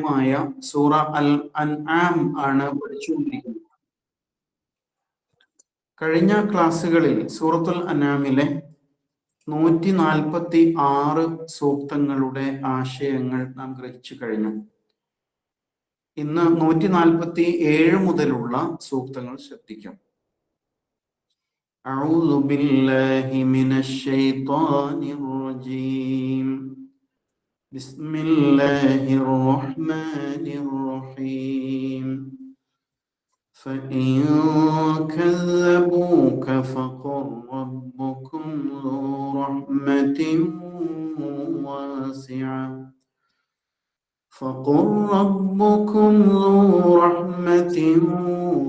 അധ്യായമായ സൂറ അൽ അൻആം ആണ് പഠിച്ചുകൊണ്ടിരിക്കുന്നത്. കഴിഞ്ഞ ക്ലാസ്സുകളിൽ സൂറത്തുൽ അൻആമിലെ 146 സൂക്തങ്ങളുടെ ആശയങ്ങൾ നാം ഗ്രഹിച്ചു കഴിഞ്ഞു. ഇന്ന് 147 മുതലുള്ള സൂക്തങ്ങൾ ശ്രദ്ധിക്കാം. أعوذ بالله من الشيطان الرجيم بسم الله الرحمن الرحيم فإن كذبوك فقل ربكم ذو رحمة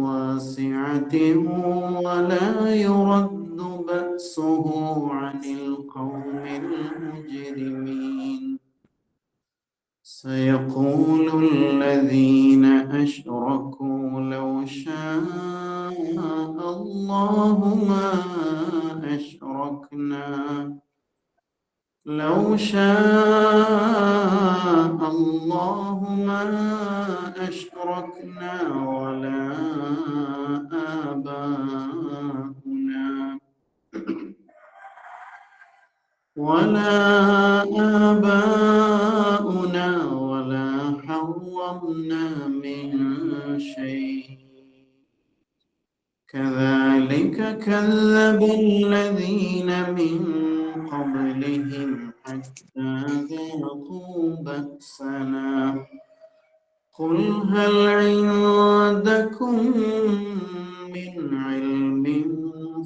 واسعة ولا يرد بأسه عن القوم المجرمين سيقول الذين أشركوا لو شاء الله ما أشركنا ولا آباؤنا ولا حرمنا من شيء كذلك كذب الذين من قبلهم حتى ذاقوا بأسنا قل هل عندكم من علم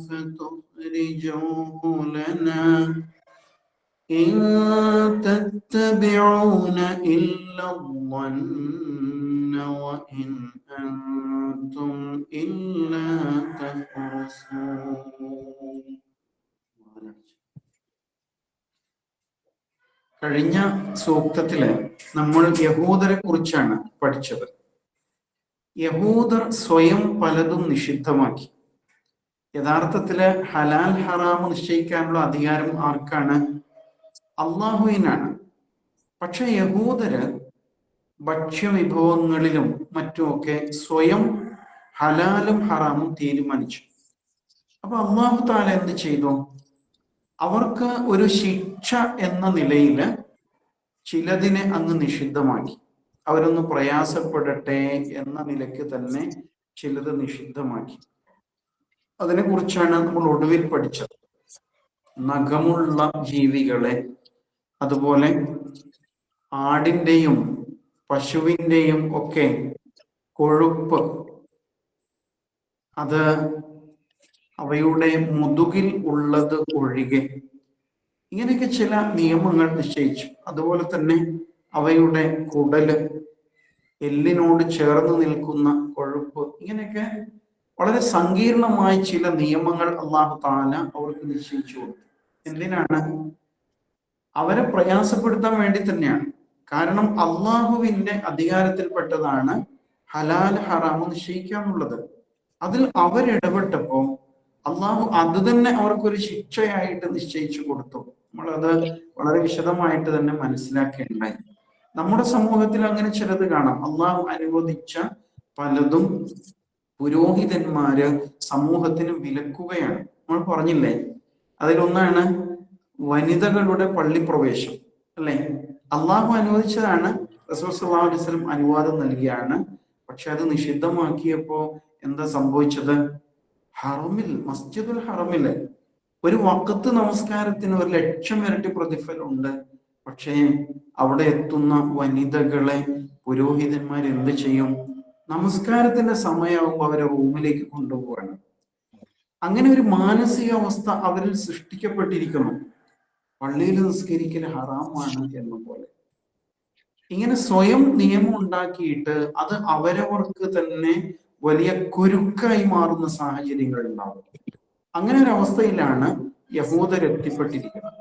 فتخرجوه لنا إن تتبعون إلا الظن وإن أنتم إلا تخرصون. കഴിഞ്ഞ സൂക്തത്തില് നമ്മൾ യഹൂദരെ കുറിച്ചാണ് പഠിച്ചത്. യഹൂദർ സ്വയം പലതും നിഷിദ്ധമാക്കി. യഥാർത്ഥത്തില് ഹലാൽ ഹറാം നിശ്ചയിക്കാനുള്ള അധികാരം ആർക്കാണ്? അള്ളാഹുവിനാണ്. പക്ഷെ യഹൂദര് ഭക്ഷ്യവിഭവങ്ങളിലും മറ്റുമൊക്കെ സ്വയം ഹലാലും ഹറാമും തീരുമാനിച്ചു. അപ്പൊ അള്ളാഹു തആല എന്ത് ചെയ്തു? അവർക്ക് ഒരു ശിക്ഷ എന്ന നിലയിൽ ചിലതിനെ അങ്ങ് നിഷിദ്ധമാക്കി. അവരൊന്ന് പ്രയാസപ്പെടട്ടെ എന്ന നിലയ്ക്ക് തന്നെ ചിലത് നിഷിദ്ധമാക്കി. അതിനെ കുറിച്ചാണ് നമ്മൾ ഒടുവിൽ പഠിച്ചത്. നഖമുള്ള ജീവികളെ, അതുപോലെ ആടിന്റെയും പശുവിന്റെയും ഒക്കെ കൊഴുപ്പ്, അത് അവയുടെ മുതുകിൽ ഉള്ളത് ഒഴികെ, ഇങ്ങനെയൊക്കെ ചില നിയമങ്ങൾ നിശ്ചയിച്ചു. അതുപോലെ തന്നെ അവയുടെ കുടല്, എല്ലിനോട് ചേർന്ന് നിൽക്കുന്ന കൊഴുപ്പ്, ഇങ്ങനെയൊക്കെ വളരെ സങ്കീർണമായ ചില നിയമങ്ങൾ അല്ലാഹു തആല അവർക്ക് നിശ്ചയിച്ചു കൊടുത്തു. എന്തിനാണ്? അവരെ പ്രയാസപ്പെടുത്താൻ വേണ്ടി തന്നെയാണ്. കാരണം അള്ളാഹുവിന്റെ അധികാരത്തിൽപ്പെട്ടതാണ് ഹലാൽ ഹറാം നിശ്ചയിക്കാന്നുള്ളത്. അതിൽ അവരിടപെട്ടപ്പോ അള്ളാഹു അത് തന്നെ അവർക്കൊരു ശിക്ഷയായിട്ട് നിശ്ചയിച്ചു കൊടുത്തു. നമ്മളത് വളരെ വിശദമായിട്ട് തന്നെ മനസ്സിലാക്കേണ്ടായി. നമ്മുടെ സമൂഹത്തിൽ അങ്ങനെ ചിലത് കാണാം. അള്ളാഹു അനുവദിച്ച പലതും പുരോഹിതന്മാര് സമൂഹത്തിന് വിലക്കുകയാണ്. നമ്മൾ പറഞ്ഞില്ലേ, അതിലൊന്നാണ് വനിതകളുടെ പള്ളിപ്രവേശം, അല്ലെ? അള്ളാഹു അനുവദിച്ചതാണ്, റസൂൽ സല്ലല്ലാഹു അലൈഹി വസല്ലം അനുവാദം നൽകിയാണ്. പക്ഷെ അത് നിഷിദ്ധമാക്കിയപ്പോ എന്താ സംഭവിച്ചത്? ഹറമിൽ, മസ്ജിദുൽ ഹറമില് ഒരു വഖത്ത് നമസ്കാരത്തിന് 1,00,000 ഇരട്ടി പ്രതിഫലം ഉണ്ട്. പക്ഷേ അവിടെ എത്തുന്ന വനിതകളെ പുരോഹിതന്മാർ എന്ത് ചെയ്യും? നമസ്കാരത്തിന്റെ സമയമാകുമ്പോൾ അവരെ റൂമിലേക്ക് കൊണ്ടുപോവാണ്. അങ്ങനെ ഒരു മാനസികാവസ്ഥ അവരിൽ സൃഷ്ടിക്കപ്പെട്ടിരിക്കുന്നു. പള്ളിയിൽ നിസ്കരിക്കൽ ഹറാമാണ് എന്ന പോലെ. ഇങ്ങനെ സ്വയം നിയമം ഉണ്ടാക്കിയിട്ട് അത് അവരവർക്ക് തന്നെ വലിയ കുരുക്കായി മാറുന്ന സാഹചര്യങ്ങൾ ഉണ്ടാവും. അങ്ങനെ ഒരു അവസ്ഥയിലാണ് യഹൂദർ എത്തിപ്പെട്ടിരിക്കുന്നത്.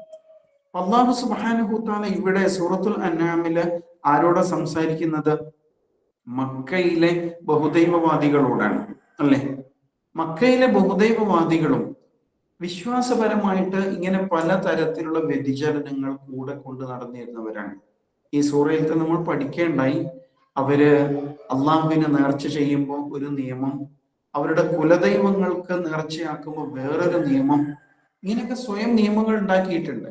അല്ലാഹു സുബ്ഹാനഹു തആല ഇവിടെ സൂറത്തുൽ അൻആമില് ആരോടാ സംസാരിക്കുന്നത്? മക്കയിലെ ബഹുദൈവവാദികളോടാണ്, അല്ലെ? മക്കയിലെ ബഹുദൈവവാദികളും വിശ്വാസപരമായിട്ട് ഇങ്ങനെ പല തരത്തിലുള്ള വ്യതിചലനങ്ങൾ കൂടെ കൊണ്ട് നടന്നിരുന്നവരാണ്. ഈ സൂറയിലത്തെ നമ്മൾ പഠിക്കേണ്ടായി, അവര് അള്ളാഹുവിനെ നേർച്ച ചെയ്യുമ്പോൾ ഒരു നിയമം, അവരുടെ കുലദൈവങ്ങൾക്ക് നേർച്ചയാക്കുമ്പോൾ വേറൊരു നിയമം, ഇങ്ങനെയൊക്കെ സ്വയം നിയമങ്ങൾ ഉണ്ടാക്കിയിട്ടുണ്ട്.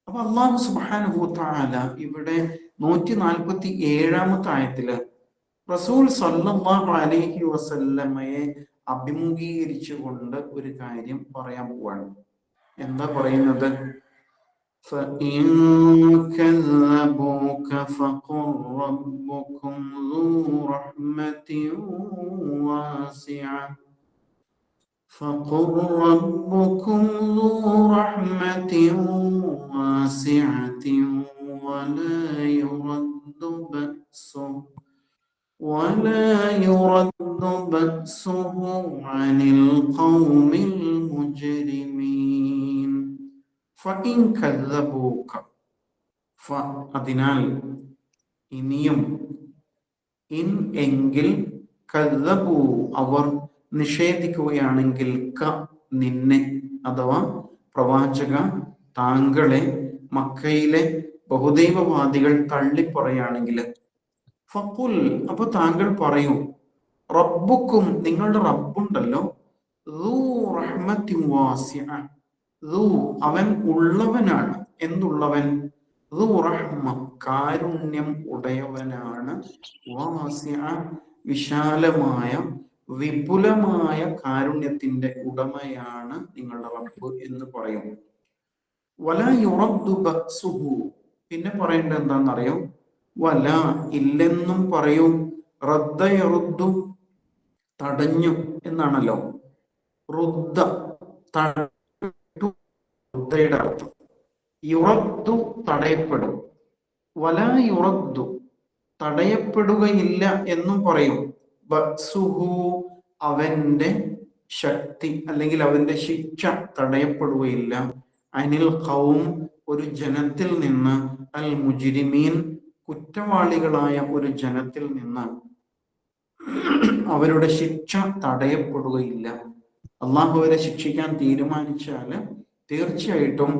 അപ്പൊ അള്ളാഹു സുബ്ഹാനഹു വ തആല ഇവിടെ 147-ാമത്തെ ആയത്തില് റസൂൽ സല്ലല്ലാഹു അലൈഹി വസല്ലമയെ അഭിമുഖീകരിച്ചുകൊണ്ട് ഒരു കാര്യം പറയാൻ പോവാണ്. എന്താ പറയുന്നത്? فإن كذبوك فقل ربكم ذو رحمة واسعة فقل ربكم ذو رحمة واسعة ولا يرد بأسه عن القوم المجرمين. فإن كذبوك അതിനാൽ ഇനിയും ഇൻ എങ്കിൽ കذبു അവർ നിഷേധിക്കുകയാണെങ്കിൽ ക നിന്നെ അഥവാ പ്രവാചക താങ്കളെ മക്കയിലെ ബഹുദൈവവാദികൾ തള്ളിപ്പറയാണെങ്കിൽ ഫഖുൽ അപ്പൊ താങ്കൾ പറയൂ റബ്ബുക്കും നിങ്ങളുടെ റബ്ബുണ്ടല്ലോ ദൂ റഹ്മത്തിൻ വാസിഅ ദൂ അവൻ ഉള്ളവനാണ്. എന്തുള്ളവൻ? ദൂ റഹ്മ കാരുണ്യം ഉടയവനാണ്. വാസിഅ വിശാലമായ വിപുലമായ കാരുണ്യത്തിന്റെ ഉടമയാണ് നിങ്ങളുടെ റബ്ബ് എന്ന് പറയും. വല യുറദ്ദു ബഅ്സുഹു പിന്നെ പറയേണ്ടത് എന്താണെന്നറിയോ? വല ഇല്ലെന്നും പറയും. റദ്ദ യറുദ്ദു തടഞ്ഞു എന്നാണല്ലോ. റുദ്ദ റുദ്ദയുടെ അർത്ഥം. യുറദ്ദു തടയപ്പെടും. വല യുറദ്ദു തടയപ്പെടുകയില്ല എന്നും പറയും. ബഅ്സുഹു അവന്റെ ശക്തി അല്ലെങ്കിൽ അവന്റെ ശിക്ഷ തടയപ്പെടുകയില്ല. അനിൽ ഖൗം ഒരു ജനത്തിൽ നിന്ന്, അൽ മുജ്രിമീൻ കുറ്റവാളികളായ ഒരു ജനത്തിൽ നിന്ന് അവരുടെ ശിക്ഷ തടയപ്പെടുകയില്ല. അള്ളാഹു അവരെ ശിക്ഷിക്കാൻ തീരുമാനിച്ചാൽ തീർച്ചയായിട്ടും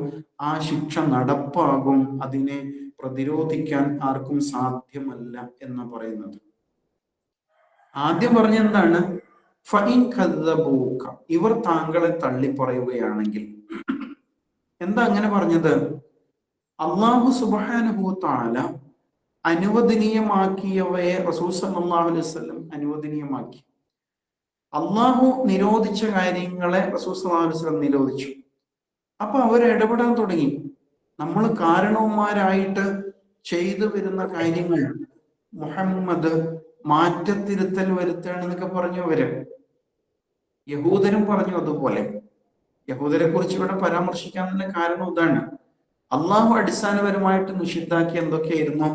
ആ ശിക്ഷ നടപ്പാകും. അതിനെ പ്രതിരോധിക്കാൻ ആർക്കും സാധ്യമല്ല എന്ന് പറയുന്നത്. ആദ്യം പറഞ്ഞെന്താണ്? ഫഇൻ കദ്ദബൂക ഇവർ താങ്കളെ തള്ളിപ്പറയുകയാണെങ്കിൽ. എന്താ അങ്ങനെ പറഞ്ഞത്? അള്ളാഹു സുബ്ഹാനഹു വ തആല അനുവദനീയമാക്കിയവയെ റസൂൽ സല്ലല്ലാഹു അലൈഹി വസല്ലം അനുവദനീയമാക്കി. അള്ളാഹു നിരോധിച്ച കാര്യങ്ങളെ റസൂൽ സല്ലല്ലാഹു അലൈഹി വസല്ലം നിരോധിച്ചു. അപ്പൊ അവർ ഇടപെടാൻ തുടങ്ങി. നമ്മൾ കാരണവന്മാരായിട്ട് ചെയ്തു വരുന്ന കാര്യങ്ങൾ മുഹമ്മദ് മാറ്റത്തിരുത്തൽ വരുത്തുകയാണെന്നൊക്കെ പറഞ്ഞു അവര്. യഹൂദരും പറഞ്ഞു അതുപോലെ. യഹൂദരെ കുറിച്ച് ഇവിടെ പരാമർശിക്കാനുള്ള കാരണം ഇതാണ്. അള്ളാഹു അടിസ്ഥാനപരമായിട്ട് നിഷിദ്ധാക്കിയ എന്തൊക്കെയായിരുന്നു?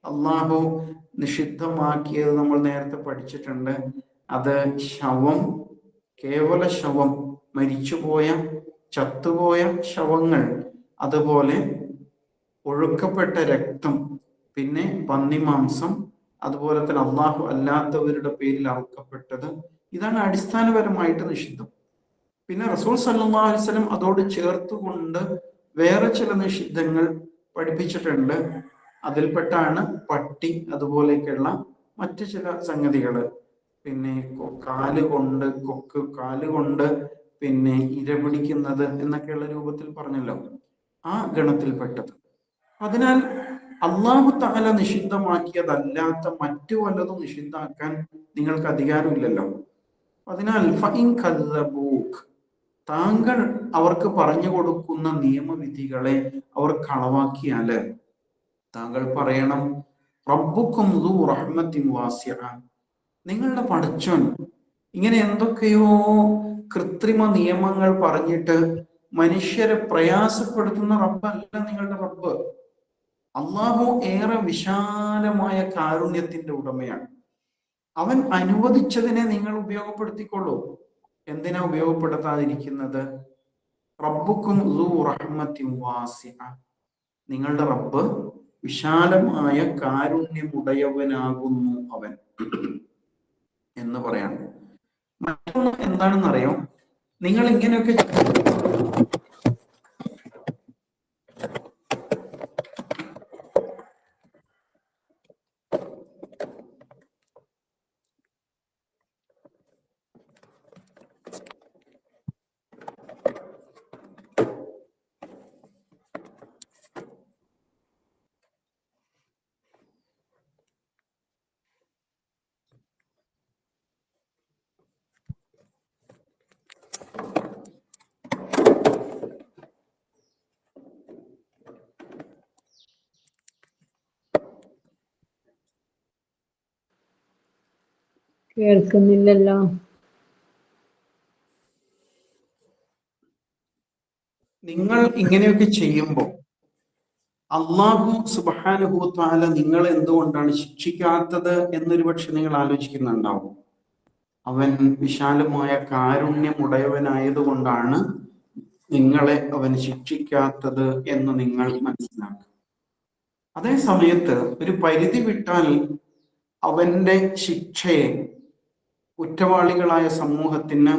അള്ളാഹു നിഷിദ്ധമാക്കിയത് നമ്മൾ നേരത്തെ പഠിച്ചിട്ടുണ്ട്. അത് ശവം, കേവല ശവം, മരിച്ചുപോയ ചത്തുപോയ ശവങ്ങൾ, അതുപോലെ ഒഴുക്കപ്പെട്ട രക്തം, പിന്നെ പന്നിമാംസം, അതുപോലെ തന്നെ അള്ളാഹു അല്ലാത്തവരുടെ പേരിൽ അറുക്കപ്പെട്ടത്. ഇതാണ് അടിസ്ഥാനപരമായിട്ട് നിഷിദ്ധം. പിന്നെ റസൂൽ സല്ലല്ലാഹു അലൈഹി വസല്ലം അതോട് ചേർത്തുകൊണ്ട് വേറെ ചില നിഷിദ്ധങ്ങൾ പഠിപ്പിച്ചിട്ടുണ്ട്. അതിൽപ്പെട്ടാണ് പട്ടി, അതുപോലെയൊക്കെയുള്ള മറ്റു ചില സംഗതികൾ. പിന്നെ കാലുകൊണ്ട് പിന്നെ ഇര പിടിക്കുന്നത് എന്നൊക്കെയുള്ള രൂപത്തിൽ പറഞ്ഞല്ലോ, ആ ഗണത്തിൽപ്പെട്ടത്. അതിനാൽ അള്ളാഹു തആല നിഷിദ്ധമാക്കിയതല്ലാത്ത മറ്റു വല്ലതും നിഷിദ്ധാക്കാൻ നിങ്ങൾക്ക് അധികാരമില്ലല്ലോ. അതിനാൽ ഫഇൻ കദ്ദബൂക് താങ്കൾ അവർക്ക് പറഞ്ഞു കൊടുക്കുന്ന നിയമവിധികളെ അവർ കളവാക്കിയാല് താങ്കൾ പറയണം റബ്ബുക്കും ദൂ റഹ്മത്തിൻ വാസിഅ നിങ്ങളുടെ പടച്ചോൻ ഇങ്ങനെ എന്തൊക്കെയോ കൃത്രിമ നിയമങ്ങൾ പറഞ്ഞിട്ട് മനുഷ്യരെ പ്രയാസപ്പെടുത്തുന്ന റബ്ബല്ല നിങ്ങളുടെ റബ്ബ്. അള്ളാഹു ഏറെ വിശാലമായ കാരുണ്യത്തിന്റെ ഉടമയാണ്. അവൻ അനുവദിച്ചതിനെ നിങ്ങൾ ഉപയോഗപ്പെടുത്തിക്കൊള്ളൂ. എന്തിനാ ഉപയോഗപ്പെടുത്താതിരിക്കുന്നത്? റബ്ബുക്കും ദൂ റഹ്മത്തിൻ വാസിഅ നിങ്ങളുടെ റബ്ബ് വിശാലമായ കാരുണ്യമുടയവനാകുന്നു അവൻ എന്ന് പറയാണ്. മറ്റൊന്ന് എന്താണെന്നറിയോ? നിങ്ങൾ ഇങ്ങനെയൊക്കെ കേൾക്കുന്നില്ലല്ലോ. നിങ്ങൾ ഇങ്ങനെയൊക്കെ ചെയ്യുമ്പോൾ അള്ളാഹു സുബ്ഹാനഹു വ തആല നിങ്ങൾ എന്തുകൊണ്ടാണ് ശിക്ഷിക്കാത്തത് എന്നൊരു പക്ഷെ നിങ്ങൾ ആലോചിക്കുന്നുണ്ടാവും. അവൻ വിശാലമായ കാരുണ്യമുടയവനായതുകൊണ്ടാണ് നിങ്ങളെ അവൻ ശിക്ഷിക്കാത്തത് എന്ന് നിങ്ങൾ മനസ്സിലാക്കുക. അതേ സമയത്ത് ഒരു പരിധി വിട്ടാൽ അവന്റെ ശിക്ഷയെ കുറ്റവാളികളായ സമൂഹത്തിന്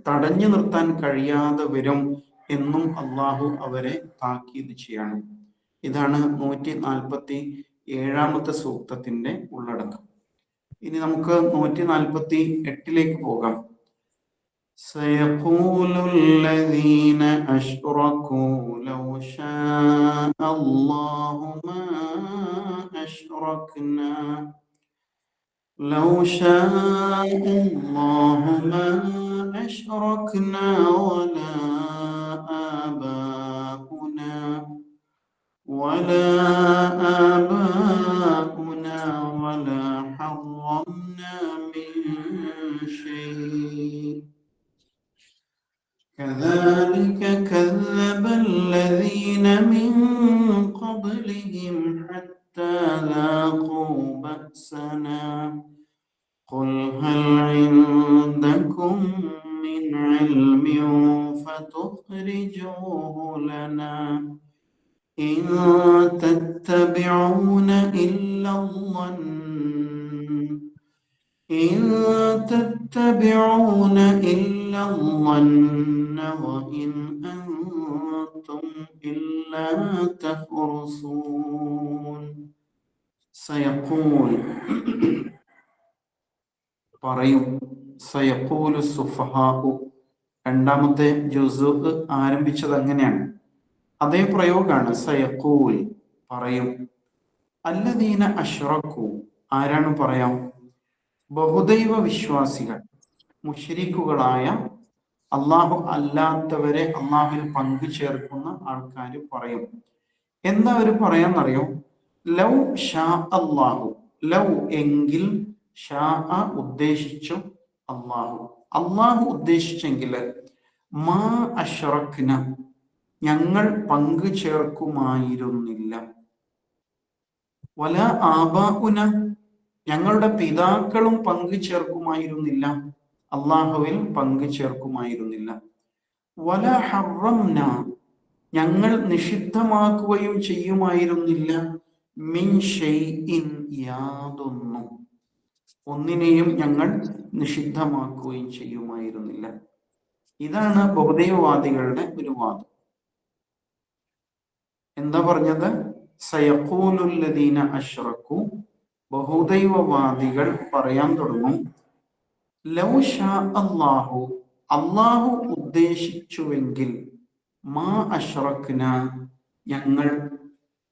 തടഞ്ഞു നിർത്താൻ കഴിയാതെ വരും എന്നും അള്ളാഹു അവരെ താക്കീത് ചെയ്യാണ്. ഇതാണ് 147 സൂക്തത്തിന്റെ ഉള്ളടക്കം. ഇനി നമുക്ക് 148 പോകാം. سيقول الذين أشركوا لو شاء الله ما أشركنا لو شاء الله ما أشركنا ولا آباؤنا ولا حرمنا من شيء كذلك كذب الذين من قبلهم حتى ذاقوا بأسنا قل هل عندكم من علم فتخرجوه لنا إن تتبعون إلا الظن وإن أنتم إلا تخرصون سيقول പറയും സയഖൂലു സുഫഹാഉ. രണ്ടാമത്തെ ജുസു ആരംഭിച്ചത് അങ്ങനെയാണ്. അതേ പ്രയോഗമാണ്. സയഖൂൽ പറയും. അല്ലദീന അശ്റകൂ ആരാണ് പറയാം? ബഹുദൈവ വിശ്വാസികൾ, മുശ്രിക്കുകളായ അള്ളാഹു അല്ലാത്തവരെ അള്ളാഹുവിൽ പങ്കു ചേർക്കുന്ന ആൾക്കാർ പറയും. എന്താ അവർ പറയാന്നറിയോ? ലൗ ഷാ അല്ലാഹു, ലൗ എങ്കിൽ, ഷാ ഉദ്ദേശിച്ചു, അള്ളാഹു അള്ളാഹു ഉദ്ദേശിച്ചെങ്കിൽ, മാ അശ്റക്ന ഞങ്ങൾ പങ്കു ചേർക്കുമായിരുന്നില്ല, വല ആബാഉന ഞങ്ങളുടെ പിതാക്കളും പങ്കു ചേർക്കുമായിരുന്നില്ല, അള്ളാഹുവിൽ പങ്കു ചേർക്കുമായിരുന്നില്ല, വല ഹറംന ഞങ്ങൾ നിഷിദ്ധമാക്കുകയും ചെയ്യുമായിരുന്നില്ല, മിൻ ഷൈഇൻ യാതൊന്നും, ഒന്നിനെയും ഞങ്ങൾ നിഷിദ്ധമാക്കുകയും ചെയ്യുമായിരുന്നില്ല. ഇതാണ് ബഹുദൈവവാദികളുടെ ഒരു വാദം. എന്താ പറഞ്ഞത്? സയഖൂലുല്ലദീന അശ്റകൂ, ബഹുദൈവവാദികൾ പറയാൻ തുടങ്ങും, ലൗ ഷാ അല്ലാഹു അള്ളാഹു ഉദ്ദേശിച്ചുവെങ്കിൽ, മാ അശ്റക്ന ഞങ്ങൾ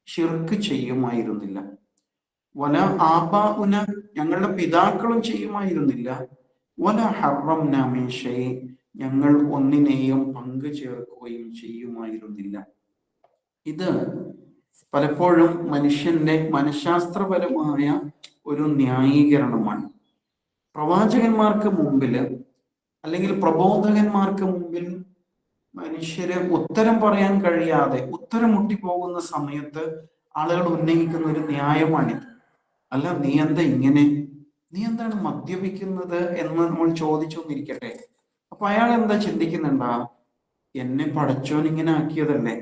ശിർക്ക് ചെയ്യുമായിരുന്നില്ല, വല ആബാഉന ഞങ്ങളുടെ പിതാക്കളും ചെയ്യുമായിരുന്നില്ല, വല ഹറംന മിൻ ഷൈ ഞങ്ങൾ ഒന്നിനെയും പങ്കു ചേർക്കുകയും ചെയ്യുമായിരുന്നില്ല. ഇത് പലപ്പോഴും മനുഷ്യന്റെ മനഃശാസ്ത്രപരമായ ഒരു ന്യായീകരണമാണ്. പ്രവാചകന്മാർക്ക് മുമ്പിൽ അല്ലെങ്കിൽ പ്രബോധകന്മാർക്ക് മുമ്പിൽ മനുഷ്യര് ഉത്തരം പറയാൻ കഴിയാതെ ഉത്തരം മുട്ടിപ്പോകുന്ന സമയത്ത് ആളുകൾ ഉന്നയിക്കുന്ന ഒരു ന്യായമാണിത്. അല്ല, നീ എന്താ ഇങ്ങനെ, നീ എന്താണ് മദ്യപിക്കുന്നത് എന്ന് നമ്മൾ ചോദിച്ചൊന്നിരിക്കട്ടെ. അപ്പൊ അയാൾ എന്താ ചിന്തിക്കുന്നുണ്ടാ? എന്നെ പടച്ചോൻ ഇങ്ങനെ ആക്കിയതല്ലേ,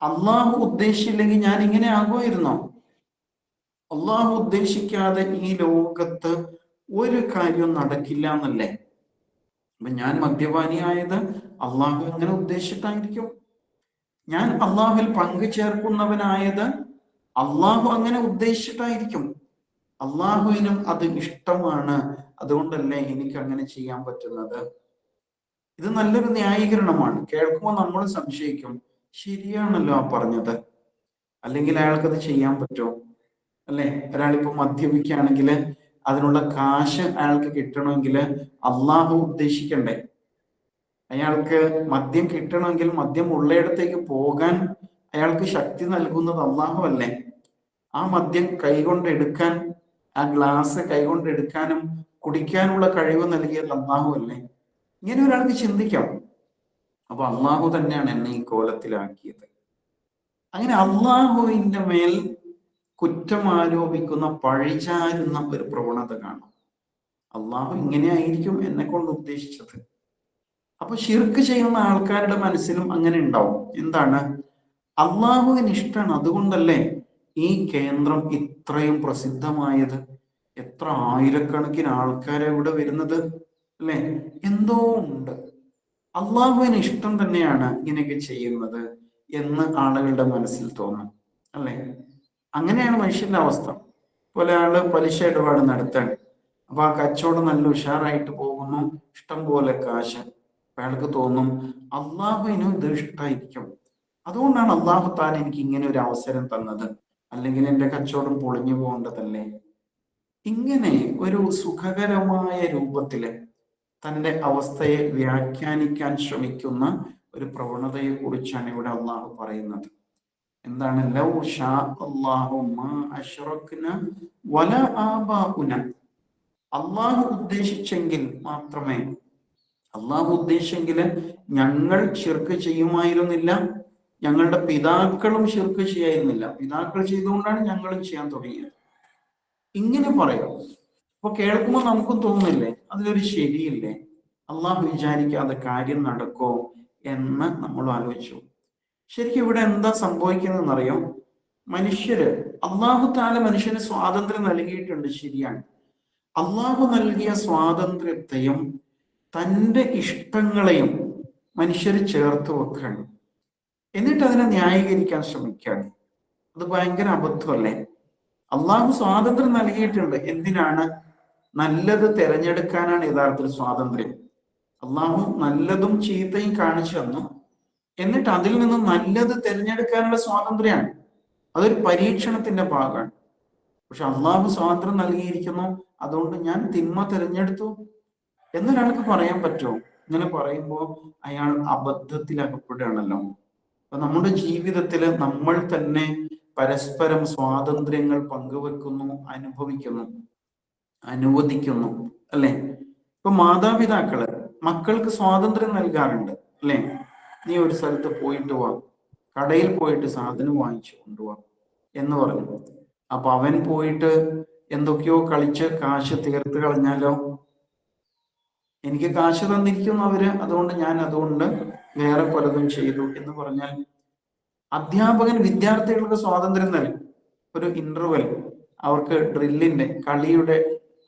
അള്ളാഹു ഉദ്ദേശിച്ചില്ലെങ്കിൽ ഞാൻ ഇങ്ങനെ ആകുമായിരുന്നോ? അള്ളാഹു ഉദ്ദേശിക്കാതെ ഈ ലോകത്ത് ഒരു കാര്യം നടക്കില്ല എന്നല്ലേ? അപ്പൊ ഞാൻ മദ്യപാനിയായത് അള്ളാഹു എങ്ങനെ ഉദ്ദേശിച്ചിട്ടായിരിക്കും? ഞാൻ അള്ളാഹുവിൽ പങ്കു ചേർക്കുന്നവനായത് അള്ളാഹു അങ്ങനെ ഉദ്ദേശിച്ചിട്ടായിരിക്കും. അള്ളാഹുവിനും അത് ഇഷ്ടമാണ്, അതുകൊണ്ടല്ലേ എനിക്ക് അങ്ങനെ ചെയ്യാൻ പറ്റുന്നത്. ഇത് നല്ലൊരു ന്യായീകരണമാണ്. കേൾക്കുമ്പോൾ നമ്മൾ സംശയിക്കും, ശരിയാണല്ലോ ആ പറഞ്ഞത്, അല്ലെങ്കിൽ അയാൾക്കത് ചെയ്യാൻ പറ്റുമോ? അല്ലെ, ഒരാളിപ്പോ മദ്യപിക്കുകയാണെങ്കിൽ അതിനുള്ള കാശ് അയാൾക്ക് കിട്ടണമെങ്കിൽ അള്ളാഹു ഉദ്ദേശിക്കണ്ടേ? അയാൾക്ക് മദ്യം കിട്ടണമെങ്കിൽ മദ്യം ഉള്ളയിടത്തേക്ക് പോകാൻ അയാൾക്ക് ശക്തി നൽകുന്നത് അള്ളാഹു അല്ലേ? ആ മദ്യം കൈകൊണ്ട് എടുക്കാൻ ആ ഗ്ലാസ് കൈകൊണ്ട് എടുക്കാനും കുടിക്കാനുള്ള കഴിവ് നൽകിയത് അള്ളാഹു അല്ലേ? ഇങ്ങനെ ഒരാൾക്ക് ചിന്തിക്കാം. അപ്പൊ അള്ളാഹു തന്നെയാണ് എന്നെ ഈ കോലത്തിലാക്കിയത്. അങ്ങനെ അള്ളാഹുവിന്റെ മേൽ കുറ്റം ആരോപിക്കുന്ന, പഴിചാരുന്ന ഒരു പ്രവണത കാണും. അള്ളാഹു ഇങ്ങനെയായിരിക്കും എന്നെ കൊണ്ട് ഉദ്ദേശിച്ചത്. അപ്പൊ ശിർക്ക് ചെയ്യുന്ന ആൾക്കാരുടെ മനസ്സിലും അങ്ങനെ ഉണ്ടാവും. എന്താണ്? അള്ളാഹുവിന് ഇഷ്ടമാണ്, അതുകൊണ്ടല്ലേ ഈ കേന്ദ്രം ഇത്രയും പ്രസിദ്ധമായത്, എത്ര ആയിരക്കണക്കിന് ആൾക്കാരെ ഇവിടെ വരുന്നത്, അല്ലെ? എന്തോ ഉണ്ട്, അള്ളാഹുവിന് ഇഷ്ടം തന്നെയാണ് ഇങ്ങനെയൊക്കെ ചെയ്യുന്നത് എന്ന് ആളുകളുടെ മനസ്സിൽ തോന്നും, അല്ലെ? അങ്ങനെയാണ് മനുഷ്യന്റെ അവസ്ഥ. പോലെ ആള് പലിശ ഇടപാട് നടത്താൻ, അപ്പൊ ആ കച്ചവടം നല്ല ഉഷാറായിട്ട് പോകുന്നു, ഇഷ്ടം പോലെ കാശ്. അയാൾക്ക് തോന്നും അള്ളാഹുവിനും ഇത് ഇഷ്ടമായിരിക്കും, അതുകൊണ്ടാണ് അള്ളാഹു താൻ എനിക്ക് ഇങ്ങനെ ഒരു അവസരം തന്നത്, അല്ലെങ്കിൽ എന്റെ കച്ചവടം പൊളിഞ്ഞു പോകേണ്ടതല്ലേ. ഇങ്ങനെ ഒരു സുഖകരമായ രൂപത്തില് തന്റെ അവസ്ഥയെ വ്യാഖ്യാനിക്കാൻ ശ്രമിക്കുന്ന ഒരു പ്രവണതയെ കുറിച്ചാണ് ഇവിടെ അള്ളാഹു പറയുന്നത്. എന്താണ്? ലൗ ഷാ അല്ലാഹു മാ അശ്റക്ന വലാ ആബാഉന. അള്ളാഹു ഉദ്ദേശിച്ചെങ്കിൽ മാത്രമേ, അള്ളാഹു ഉദ്ദേശിച്ചെങ്കിൽ ഞങ്ങൾ ശിർക്ക് ചെയ്യുമായിരുന്നില്ല, ഞങ്ങളുടെ പിതാക്കളും ശിർക്ക് ചെയ്യായിരുന്നില്ല, പിതാക്കൾ ചെയ്തുകൊണ്ടാണ് ഞങ്ങളും ചെയ്യാൻ തുടങ്ങിയത്. ഇങ്ങനെ പറയാം. അപ്പൊ കേൾക്കുമ്പോൾ നമുക്കും തോന്നുന്നില്ലേ അതിലൊരു ശരിയില്ലേ? അള്ളാഹു വിചാരിക്കാതെ കാര്യം നടക്കോ എന്ന് നമ്മൾ ആലോചിച്ചു. ശരിക്കും ഇവിടെ എന്താ സംഭവിക്കുന്നതെന്നറിയോ? മനുഷ്യര്, അള്ളാഹു താല മനുഷ്യന് സ്വാതന്ത്ര്യം നൽകിയിട്ടുണ്ട്, ശരിയാണ്. അള്ളാഹു നൽകിയ സ്വാതന്ത്ര്യത്തെയും തൻ്റെ ഇഷ്ടങ്ങളെയും മനുഷ്യർ ചേർത്ത് വെക്കുകയാണ്. എന്നിട്ട് അതിനെ ന്യായീകരിക്കാൻ ശ്രമിക്കുകയാണ്. അത് ഭയങ്കര അബദ്ധമല്ലേ? അള്ളാഹു സ്വാതന്ത്ര്യം നൽകിയിട്ടുണ്ട്. എന്തിനാണ്? നല്ലത് തിരഞ്ഞെടുക്കാനാണ് യഥാർത്ഥത്തിൽ സ്വാതന്ത്ര്യം. അള്ളാഹു നല്ലതും ചീത്തയും കാണിച്ചു തന്നു, എന്നിട്ട് അതിൽ നിന്ന് നല്ലത് തിരഞ്ഞെടുക്കാനുള്ള സ്വാതന്ത്ര്യമാണ്. അതൊരു പരീക്ഷണത്തിന്റെ ഭാഗമാണ്. പക്ഷെ അള്ളാഹു സ്വാതന്ത്ര്യം നൽകിയിരിക്കുന്നു, അതുകൊണ്ട് ഞാൻ തിന്മ തിരഞ്ഞെടുത്തു എന്നൊരാൾക്ക് പറയാൻ പറ്റുമോ? ഇങ്ങനെ പറയുമ്പോൾ അയാൾ അബദ്ധത്തിൽ അകപ്പെടുകയാണല്ലോ. അപ്പൊ നമ്മുടെ ജീവിതത്തിൽ നമ്മൾ തന്നെ പരസ്പരം സ്വാതന്ത്ര്യങ്ങൾ പങ്കുവെക്കുന്നു, അനുഭവിക്കുന്നു, അനുവദിക്കുന്നു, അല്ലെ? ഇപ്പൊ മാതാപിതാക്കള് മക്കൾക്ക് സ്വാതന്ത്ര്യം നൽകാറുണ്ട്, അല്ലെ? നീ ഒരു സ്ഥലത്ത് പോയിട്ട് വാ, കടയിൽ പോയിട്ട് സാധനം വാങ്ങിച്ചു കൊണ്ടുപോവാ എന്ന് പറഞ്ഞു. അപ്പൊ അവൻ പോയിട്ട് എന്തൊക്കെയോ കളിച്ച് കാശ് തീർത്ത് കളഞ്ഞാലോ? എനിക്ക് കാശ് തന്നിരിക്കുന്നു അവര്, അതുകൊണ്ട് വേറെ പലതും ചെയ്തു എന്ന് പറഞ്ഞാൽ, അധ്യാപകൻ വിദ്യാർത്ഥികൾക്ക് സ്വാതന്ത്ര്യം നൽകും. ഒരു ഇന്റർവെൽ, അവർക്ക് ഡ്രില്ലിന്റെ കളിയുടെ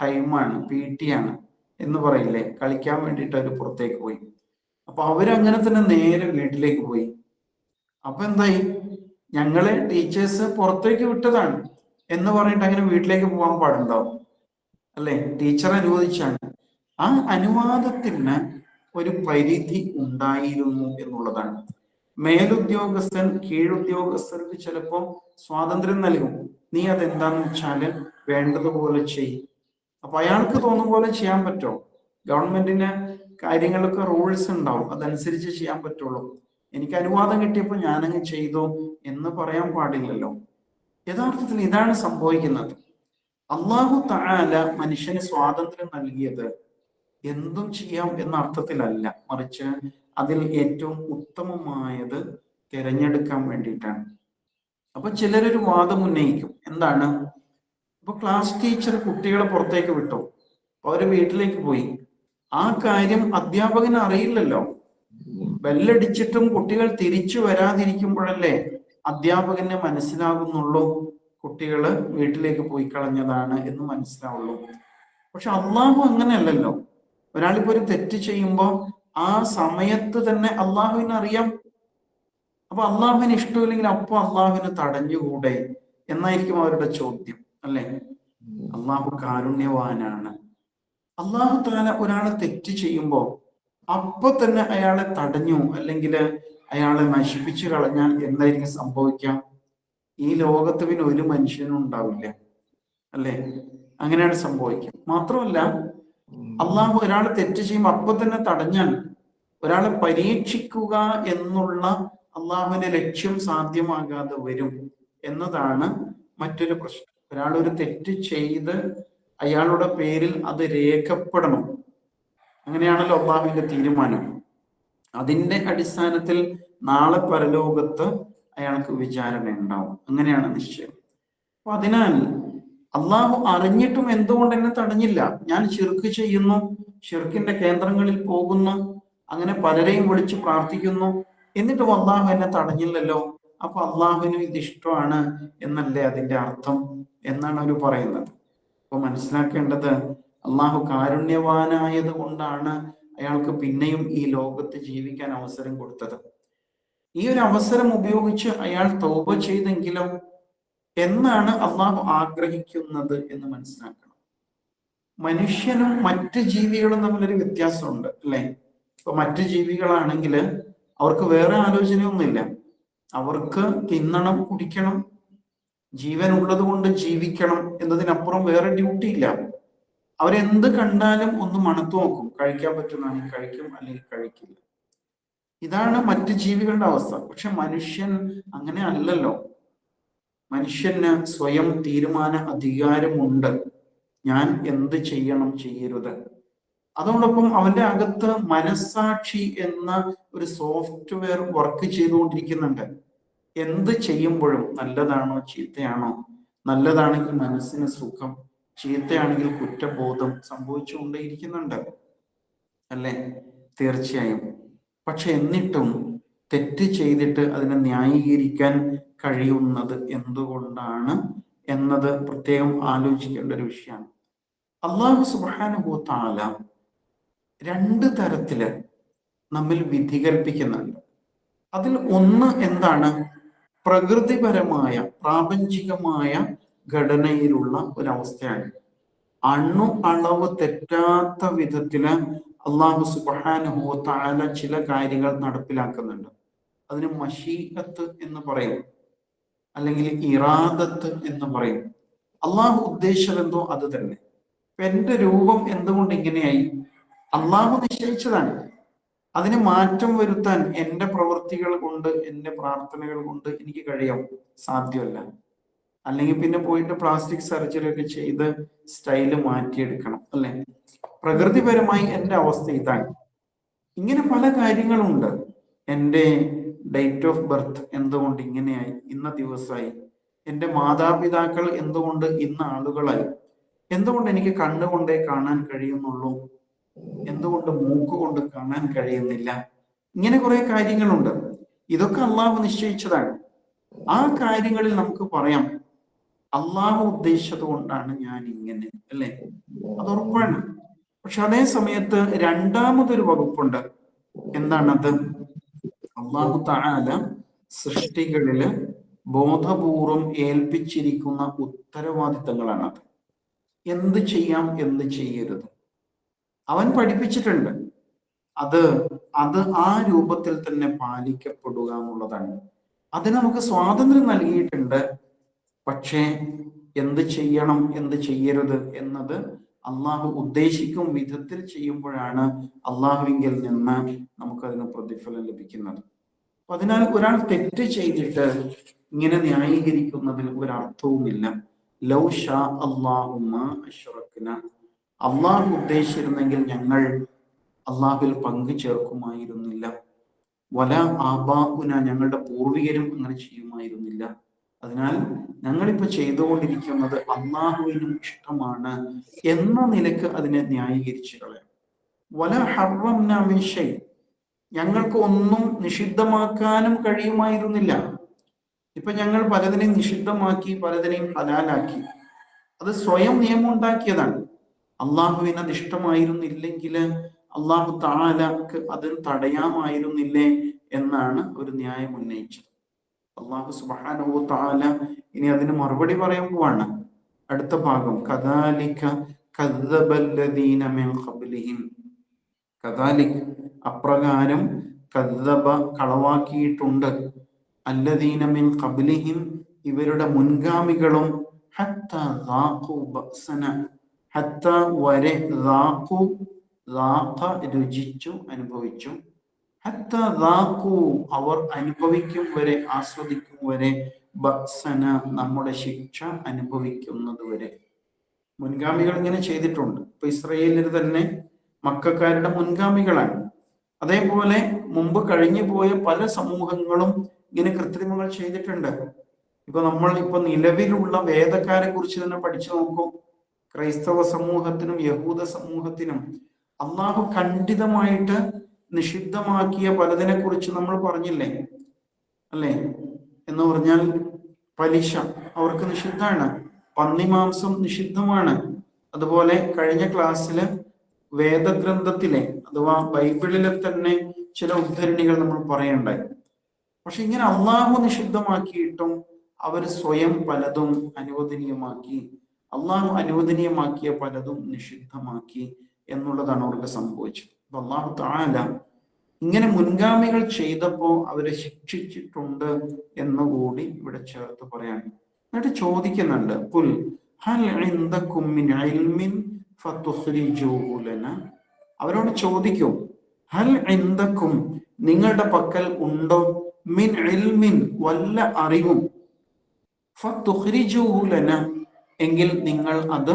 ടൈമാണ്, PT ആണ് എന്ന് പറയില്ലേ, കളിക്കാൻ വേണ്ടിയിട്ട് അവർ പുറത്തേക്ക് പോയി. അപ്പൊ അവരങ്ങനെ തന്നെ നേരെ വീട്ടിലേക്ക് പോയി. അപ്പൊ എന്തായി? ഞങ്ങളെ ടീച്ചേഴ്സ് പുറത്തേക്ക് വിട്ടതാണ് എന്ന് പറഞ്ഞിട്ട് അങ്ങനെ വീട്ടിലേക്ക് പോകാൻ പാടുണ്ടോ? അല്ലെ? ടീച്ചർ അനുവദിച്ചാണ്. ആ അനുവാദത്തിന് ഒരു പരിധി ഉണ്ടായിരുന്നു എന്നുള്ളതാണ്. മേലുദ്യോഗസ്ഥൻ കീഴുദ്യോഗസ്ഥർക്ക് ചിലപ്പോൾ സ്വാതന്ത്ര്യം നൽകും. നീ അതെന്താന്ന് വെച്ചാല് വേണ്ടതുപോലെ ചെയ്യും. അപ്പൊ അയാൾക്ക് തോന്നുന്ന പോലെ ചെയ്യാൻ പറ്റുമോ? ഗവൺമെന്റിന് കാര്യങ്ങളൊക്കെ റൂൾസ് ഉണ്ടാവും, അതനുസരിച്ച് ചെയ്യാൻ പറ്റുള്ളൂ. എനിക്ക് അനുവാദം കിട്ടിയപ്പോൾ ഞാനങ്ങ് ചെയ്തു എന്ന് പറയാൻ പാടില്ലല്ലോ. യഥാർത്ഥത്തിൽ ഇതാണ് സംഭവിക്കുന്നത്. അള്ളാഹു തആല മനുഷ്യന് സ്വാതന്ത്ര്യം നൽകിയത് എന്തും ചെയ്യാം എന്ന അർത്ഥത്തിലല്ല, മറിച്ച് അതിൽ ഏറ്റവും ഉത്തമമായത് തിരഞ്ഞെടുക്കാൻ വേണ്ടിയിട്ടാണ്. അപ്പൊ ചിലരൊരു വാദം ഉന്നയിക്കും. എന്താണ്? ഇപ്പൊ ക്ലാസ് ടീച്ചർ കുട്ടികളെ പുറത്തേക്ക് വിട്ടു, അവര് വീട്ടിലേക്ക് പോയി. ആ കാര്യം അധ്യാപകന് അറിയില്ലല്ലോ. ബെല്ലടിച്ചിട്ടും കുട്ടികൾ തിരിച്ചു വരാതിരിക്കുമ്പോഴല്ലേ അധ്യാപകന് മനസ്സിലാകുന്നുള്ളൂ കുട്ടികള് വീട്ടിലേക്ക് പോയി കളഞ്ഞതാണ് എന്ന് മനസ്സിലാവുള്ളൂ. പക്ഷെ അള്ളാഹു അങ്ങനെയല്ലല്ലോ. ഒരാളിപ്പോ ഒരു തെറ്റ് ചെയ്യുമ്പോൾ ആ സമയത്ത് തന്നെ അള്ളാഹുവിന് അറിയാം. അപ്പൊ അള്ളാഹുവിന് ഇഷ്ടമില്ലെങ്കിൽ അപ്പൊ അള്ളാഹുവിന് തടഞ്ഞുകൂടെ എന്നായിരിക്കും അവരുടെ ചോദ്യം, അല്ലെ? അള്ളാഹു കാരുണ്യവാനാണ്. അള്ളാഹു തആല ഒരാളെ തെറ്റ് ചെയ്യുമ്പോ അപ്പൊ തന്നെ അയാളെ തടഞ്ഞു, അല്ലെങ്കിൽ അയാളെ നശിപ്പിച്ചു കളഞ്ഞാൽ എന്തായിരിക്കും സംഭവിക്കാം? ഈ ലോകത്ത് പിന്നെ ഒരു മനുഷ്യനും ഉണ്ടാവില്ല, അല്ലെ? അങ്ങനെയാണ് സംഭവിക്കുക. മാത്രമല്ല, അള്ളാഹു ഒരാൾ തെറ്റ് ചെയ്യുമ്പോൾ അപ്പൊ തന്നെ തടഞ്ഞാൽ ഒരാളെ പരീക്ഷിക്കുക എന്നുള്ള അള്ളാഹുവിന്റെ ലക്ഷ്യം സാധ്യമാകാതെ വരും എന്നതാണ് മറ്റൊരു പ്രശ്നം. ഒരാൾ ഒരു തെറ്റ് ചെയ്ത് അയാളുടെ പേരിൽ അത് രേഖപ്പെടണം. അങ്ങനെയാണല്ലോ അള്ളാഹുവിന്റെ തീരുമാനം. അതിന്റെ അടിസ്ഥാനത്തിൽ നാളെ പരലോകത്ത് അയാൾക്ക് വിചാരണ ഉണ്ടാവും. അങ്ങനെയാണ് നിശ്ചയം. അപ്പൊ അതിനാൽ അള്ളാഹു അറിഞ്ഞിട്ടും എന്തുകൊണ്ട് എന്നെ തടഞ്ഞില്ല? ഞാൻ ശിർക്ക് ചെയ്യുന്നു, ഷിർക്കിന്റെ കേന്ദ്രങ്ങളിൽ പോകുന്നു, അങ്ങനെ പലരെയും വിളിച്ച് പ്രാർത്ഥിക്കുന്നു, എന്നിട്ടും അള്ളാഹു എന്നെ തടഞ്ഞില്ലല്ലോ. അപ്പൊ അള്ളാഹുവിനും ഇത് ഇഷ്ടമാണ് എന്നല്ലേ അതിന്റെ അർത്ഥം എന്നാണ് അവർ പറയുന്നത്. അപ്പൊ മനസ്സിലാക്കേണ്ടത്, അള്ളാഹു കാരുണ്യവാനായത് കൊണ്ടാണ് അയാൾക്ക് പിന്നെയും ഈ ലോകത്ത് ജീവിക്കാൻ അവസരം കൊടുത്തത്. ഈ ഒരു അവസരം ഉപയോഗിച്ച് അയാൾ തൗബ ചെയ്തെങ്കിലും എന്നാണ് അള്ളാഹു ആഗ്രഹിക്കുന്നത് എന്ന് മനസ്സിലാക്കണം. മനുഷ്യനും മറ്റ് ജീവികളും തമ്മിലൊരു വ്യത്യാസമുണ്ട്, അല്ലെ? ഇപ്പൊ മറ്റ് ജീവികളാണെങ്കിൽ അവർക്ക് വേറെ ആലോചനയൊന്നുമില്ല. അവർക്ക് തിന്നണം, കുടിക്കണം, ജീവൻ ഉള്ളത് കൊണ്ട് ജീവിക്കണം എന്നതിനപ്പുറം വേറെ ഡ്യൂട്ടി ഇല്ല. അവരെന്ത് കണ്ടാലും ഒന്ന് മണത്തു നോക്കും, കഴിക്കാൻ പറ്റുന്നതാണെങ്കിൽ കഴിക്കും, അല്ലെങ്കിൽ കഴിക്കില്ല. ഇതാണ് മറ്റ് ജീവികളുടെ അവസ്ഥ. പക്ഷെ മനുഷ്യൻ അങ്ങനെ അല്ലല്ലോ. മനുഷ്യന് സ്വയം തീരുമാന അധികാരമുണ്ട്, ഞാൻ എന്ത് ചെയ്യണം, ചെയ്യരുത്. അതോടൊപ്പം അവന്റെ അകത്ത് മനസ്സാക്ഷി എന്ന ഒരു സോഫ്റ്റ്വെയർ വർക്ക് ചെയ്തുകൊണ്ടിരിക്കുന്നുണ്ട്. എന്ത് ചെയ്യുമ്പോഴും നല്ലതാണോ ചീത്തയാണോ, നല്ലതാണെങ്കിൽ മനസ്സിന് സുഖം, ചീത്തയാണെങ്കിൽ കുറ്റബോധം സംഭവിച്ചുകൊണ്ടേയിരിക്കുന്നുണ്ട്, അല്ലേ? തീർച്ചയായും. പക്ഷെ എന്നിട്ടും തെറ്റ് ചെയ്തിട്ട് അതിനെ ന്യായീകരിക്കാൻ കഴിയുന്നത് എന്തുകൊണ്ടാണ് എന്നത് പ്രത്യേകം ആലോചിക്കേണ്ട ഒരു വിഷയമാണ്. അള്ളാഹു സുബ്ഹാനഹു വ തആല രണ്ട് തരത്തില് നമ്മിൽ വിധി കൽപ്പിക്കുന്നുണ്ട്. അതിൽ ഒന്ന് എന്താണ്? പ്രകൃതിപരമായ പ്രാപഞ്ചികമായ ഘടനയിലുള്ള ഒരവസ്ഥയാണ്. അണു അളവ് തെറ്റാത്ത വിധത്തില് അള്ളാഹു സുബ്ഹാനഹു വ തആല ചില കാര്യങ്ങൾ നടപ്പിലാക്കുന്നുണ്ട്. അതിന് മശീഅത്ത് എന്ന് പറയും, അല്ലെങ്കിൽ ഇറാദത്ത് എന്ന് പറയും. അള്ളാഹു ഉദ്ദേശിച്ചതെന്തോ അത് തന്നെ. എന്റെ രൂപം എന്തുകൊണ്ട് ഇങ്ങനെയായി? അള്ളാഹു നിശ്ചയിച്ചതാണ്. അതിന് മാറ്റം വരുത്താൻ എന്റെ പ്രവൃത്തികൾ കൊണ്ട്, എന്റെ പ്രാർത്ഥനകൾ കൊണ്ട് എനിക്ക് കഴിയും? സാധ്യമല്ല. അല്ലെങ്കിൽ പിന്നെ പോയിട്ട് പ്ലാസ്റ്റിക് സർജറി ഒക്കെ ചെയ്ത് സ്റ്റൈല് മാറ്റിയെടുക്കണം, അല്ലെ? പ്രകൃതിപരമായി എന്റെ അവസ്ഥ ഇതാണ്. ഇങ്ങനെ പല കാര്യങ്ങളുണ്ട്. എൻ്റെ ഡേറ്റ് ഓഫ് ബർത്ത് എന്തുകൊണ്ട് ഇങ്ങനെയായി, ഇന്ന ദിവസമായി? എൻ്റെ മാതാപിതാക്കൾ എന്തുകൊണ്ട് ഇന്ന ആളുകളായി? എന്തുകൊണ്ട് എനിക്ക് കണ്ണുകൊണ്ടേ കാണാൻ കഴിയുന്നുള്ളൂ, എന്തുകൊണ്ട് മൂക്കുകൊണ്ട് കാണാൻ കഴിയുന്നില്ല? ഇങ്ങനെ കുറെ കാര്യങ്ങളുണ്ട്. ഇതൊക്കെ അള്ളാഹു നിശ്ചയിച്ചതാണ്. ആ കാര്യങ്ങളിൽ നമുക്ക് പറയാം, അള്ളാഹു ഉദ്ദേശിച്ചത് കൊണ്ടാണ് ഞാൻ ഇങ്ങനെ, അല്ലെ? അത് ഉറപ്പാണ്. പക്ഷെ അതേ സമയത്ത് രണ്ടാമതൊരു വകുപ്പുണ്ട്. എന്താണത്? അള്ളാഹു തആല സൃഷ്ടികളില് ബോധപൂർവം ഏൽപ്പിച്ചിരിക്കുന്ന ഉത്തരവാദിത്തങ്ങളാണത്. എന്ത് ചെയ്യാം, എന്ത് ചെയ്യരുത്, അവൻ പഠിപ്പിച്ചിട്ടുണ്ട്. അത് അത് ആ രൂപത്തിൽ തന്നെ പാലിക്കപ്പെടുക എന്നുള്ളതാണ്. അതിന് നമുക്ക് സ്വാതന്ത്ര്യം നൽകിയിട്ടുണ്ട്. പക്ഷേ എന്ത് ചെയ്യണം, എന്ത് ചെയ്യരുത് എന്നത് അള്ളാഹു ഉദ്ദേശിക്കും വിധത്തിൽ ചെയ്യുമ്പോഴാണ് അള്ളാഹുവിങ്കിൽ നിന്ന് നമുക്കതിന് പ്രതിഫലം ലഭിക്കുന്നത്. അതിനാൽ ഒരാൾ തെറ്റ് ചെയ്തിട്ട് ഇങ്ങനെ ന്യായീകരിക്കുന്നതിൽ ഒരർത്ഥവുമില്ല. ലൗ ഷാ അല്ലാഹു മാ അശ്റക്ന, അള്ളാഹു ഉദ്ദേശിച്ചിരുന്നെങ്കിൽ ഞങ്ങൾ അള്ളാഹുവിൽ പങ്കു ചേർക്കുമായിരുന്നില്ല. വല ആബാഉന, ഞങ്ങളുടെ പൂർവികരും അങ്ങനെ ചെയ്യുമായിരുന്നില്ല. അതിനാൽ ഞങ്ങളിപ്പോ ചെയ്തുകൊണ്ടിരിക്കുന്നത് അള്ളാഹുവിനും ഇഷ്ടമാണ് എന്ന നിലക്ക് അതിനെ ന്യായീകരിച്ചു കളയാം. വല ഹറംന മിൻ ഷൈ, ഞങ്ങൾക്ക് ഒന്നും നിഷിദ്ധമാക്കാനും കഴിയുമായിരുന്നില്ല. ഇപ്പൊ ഞങ്ങൾ പലതിനെയും നിഷിദ്ധമാക്കി, പലതിനെയും ഹലാലാക്കി. അത് സ്വയം നിയമം ഉണ്ടാക്കിയതാണ്. അള്ളാഹുവിന് അത് ഇഷ്ടമായിരുന്നില്ലെങ്കിൽ അള്ളാഹു തആലക്ക് അതിന് തടയാമായിരുന്നില്ലേ എന്നാണ് ഒരു ന്യായം ഉന്നയിച്ചത്. അള്ളാഹു സുബ്ഹാനഹു വ തആല ഇനി അതിന് മറുപടി പറയാൻ പോവാണ്. അടുത്ത ഭാഗം, കദാലിക കദ്ദബല്ലദീന മിൻ ഖബ്ലിഹിം, കദാലിക് അപ്രകാരം, കദ്ദബ കളവാക്കിയിട്ടുണ്ട്, അല്ലദീന മിൻ ഖബ്ലിഹിം ഇവരുടെ മുൻഗാമികളും, ഹത്ത ദാഖു ബഅസന, ഹത്ത വരെ, ദാഖു ദാഖ രുചിച്ചു, അനുഭവിച്ചു, ഹത്ത ദാഖു അവർ അനുഭവിക്കും വരെ, ആസ്വദിക്കും വരെ, ബഅ്സന, നമ്മുടെ ശിക്ഷ അനുഭവിക്കുന്നത് വരെ. മുൻഗാമികൾ ഇങ്ങനെ ചെയ്തിട്ടുണ്ട്. ഇപ്പൊ ഇസ്രയേലിൽ തന്നെ മക്കക്കാരുടെ മുൻഗാമികളാണ്. അതേപോലെ മുമ്പ് കഴിഞ്ഞു പോയ പല സമൂഹങ്ങളും ഇങ്ങനെ കൃത്രിമങ്ങൾ ചെയ്തിട്ടുണ്ട്. ഇപ്പൊ നമ്മൾ ഇപ്പൊ നിലവിലുള്ള വേദക്കാരെ കുറിച്ച് തന്നെ പഠിച്ചു നോക്കൂ. ക്രൈസ്തവ സമൂഹത്തിനും യഹൂദ സമൂഹത്തിനും അള്ളാഹു ഖണ്ഡിതമായിട്ട് നിഷിദ്ധമാക്കിയ പലതിനെ കുറിച്ച് നമ്മൾ പറഞ്ഞില്ലേ, അല്ലേ? എന്ന് പറഞ്ഞാൽ പലിശ അവർക്ക് നിഷിദ്ധമാണ്, പന്നിമാംസം നിഷിദ്ധമാണ്. അതുപോലെ കഴിഞ്ഞ ക്ലാസ്സിൽ വേദഗ്രന്ഥത്തിലെ അഥവാ ബൈബിളിലെ തന്നെ ചില ഉദ്ധരണികൾ നമ്മൾ പറയണ്ടായി. പക്ഷെ ഇങ്ങനെ അള്ളാഹു നിഷിദ്ധമാക്കിയിട്ടും അവർ സ്വയം പലതും അനുവദനീയമാക്കി, അള്ളാഹു അനുവദനീയമാക്കിയ പലതും നിഷിദ്ധമാക്കി എന്നുള്ളതാണ് അവർക്ക് സംഭവിച്ചത്. അപ്പൊ അള്ളാഹു തആല ഇങ്ങനെ മുൻഗാമികൾ ചെയ്തപ്പോ അവരെ ശിക്ഷിച്ചിട്ടുണ്ട് എന്നുകൂടി ഇവിടെ ചേർത്ത് പറയാണ്. എന്നിട്ട് ചോദിക്കുന്നുണ്ട്, ഖുൽ ഹൽ ഇൻദകും മിൻ ഇൽമിൻ ഫതുഖ്രിജൂഹു ലനാ. അവരോട് ചോദിക്കും, ഹൽ ഇൻദകും, നിങ്ങളുടെ പക്കൽ ഉണ്ടോ, മിൻ ഇൽമിൻ, വല്ല അറിവും, ഫതുഖ്രിജൂഹു ലനാ, എങ്കിൽ നിങ്ങൾ അത്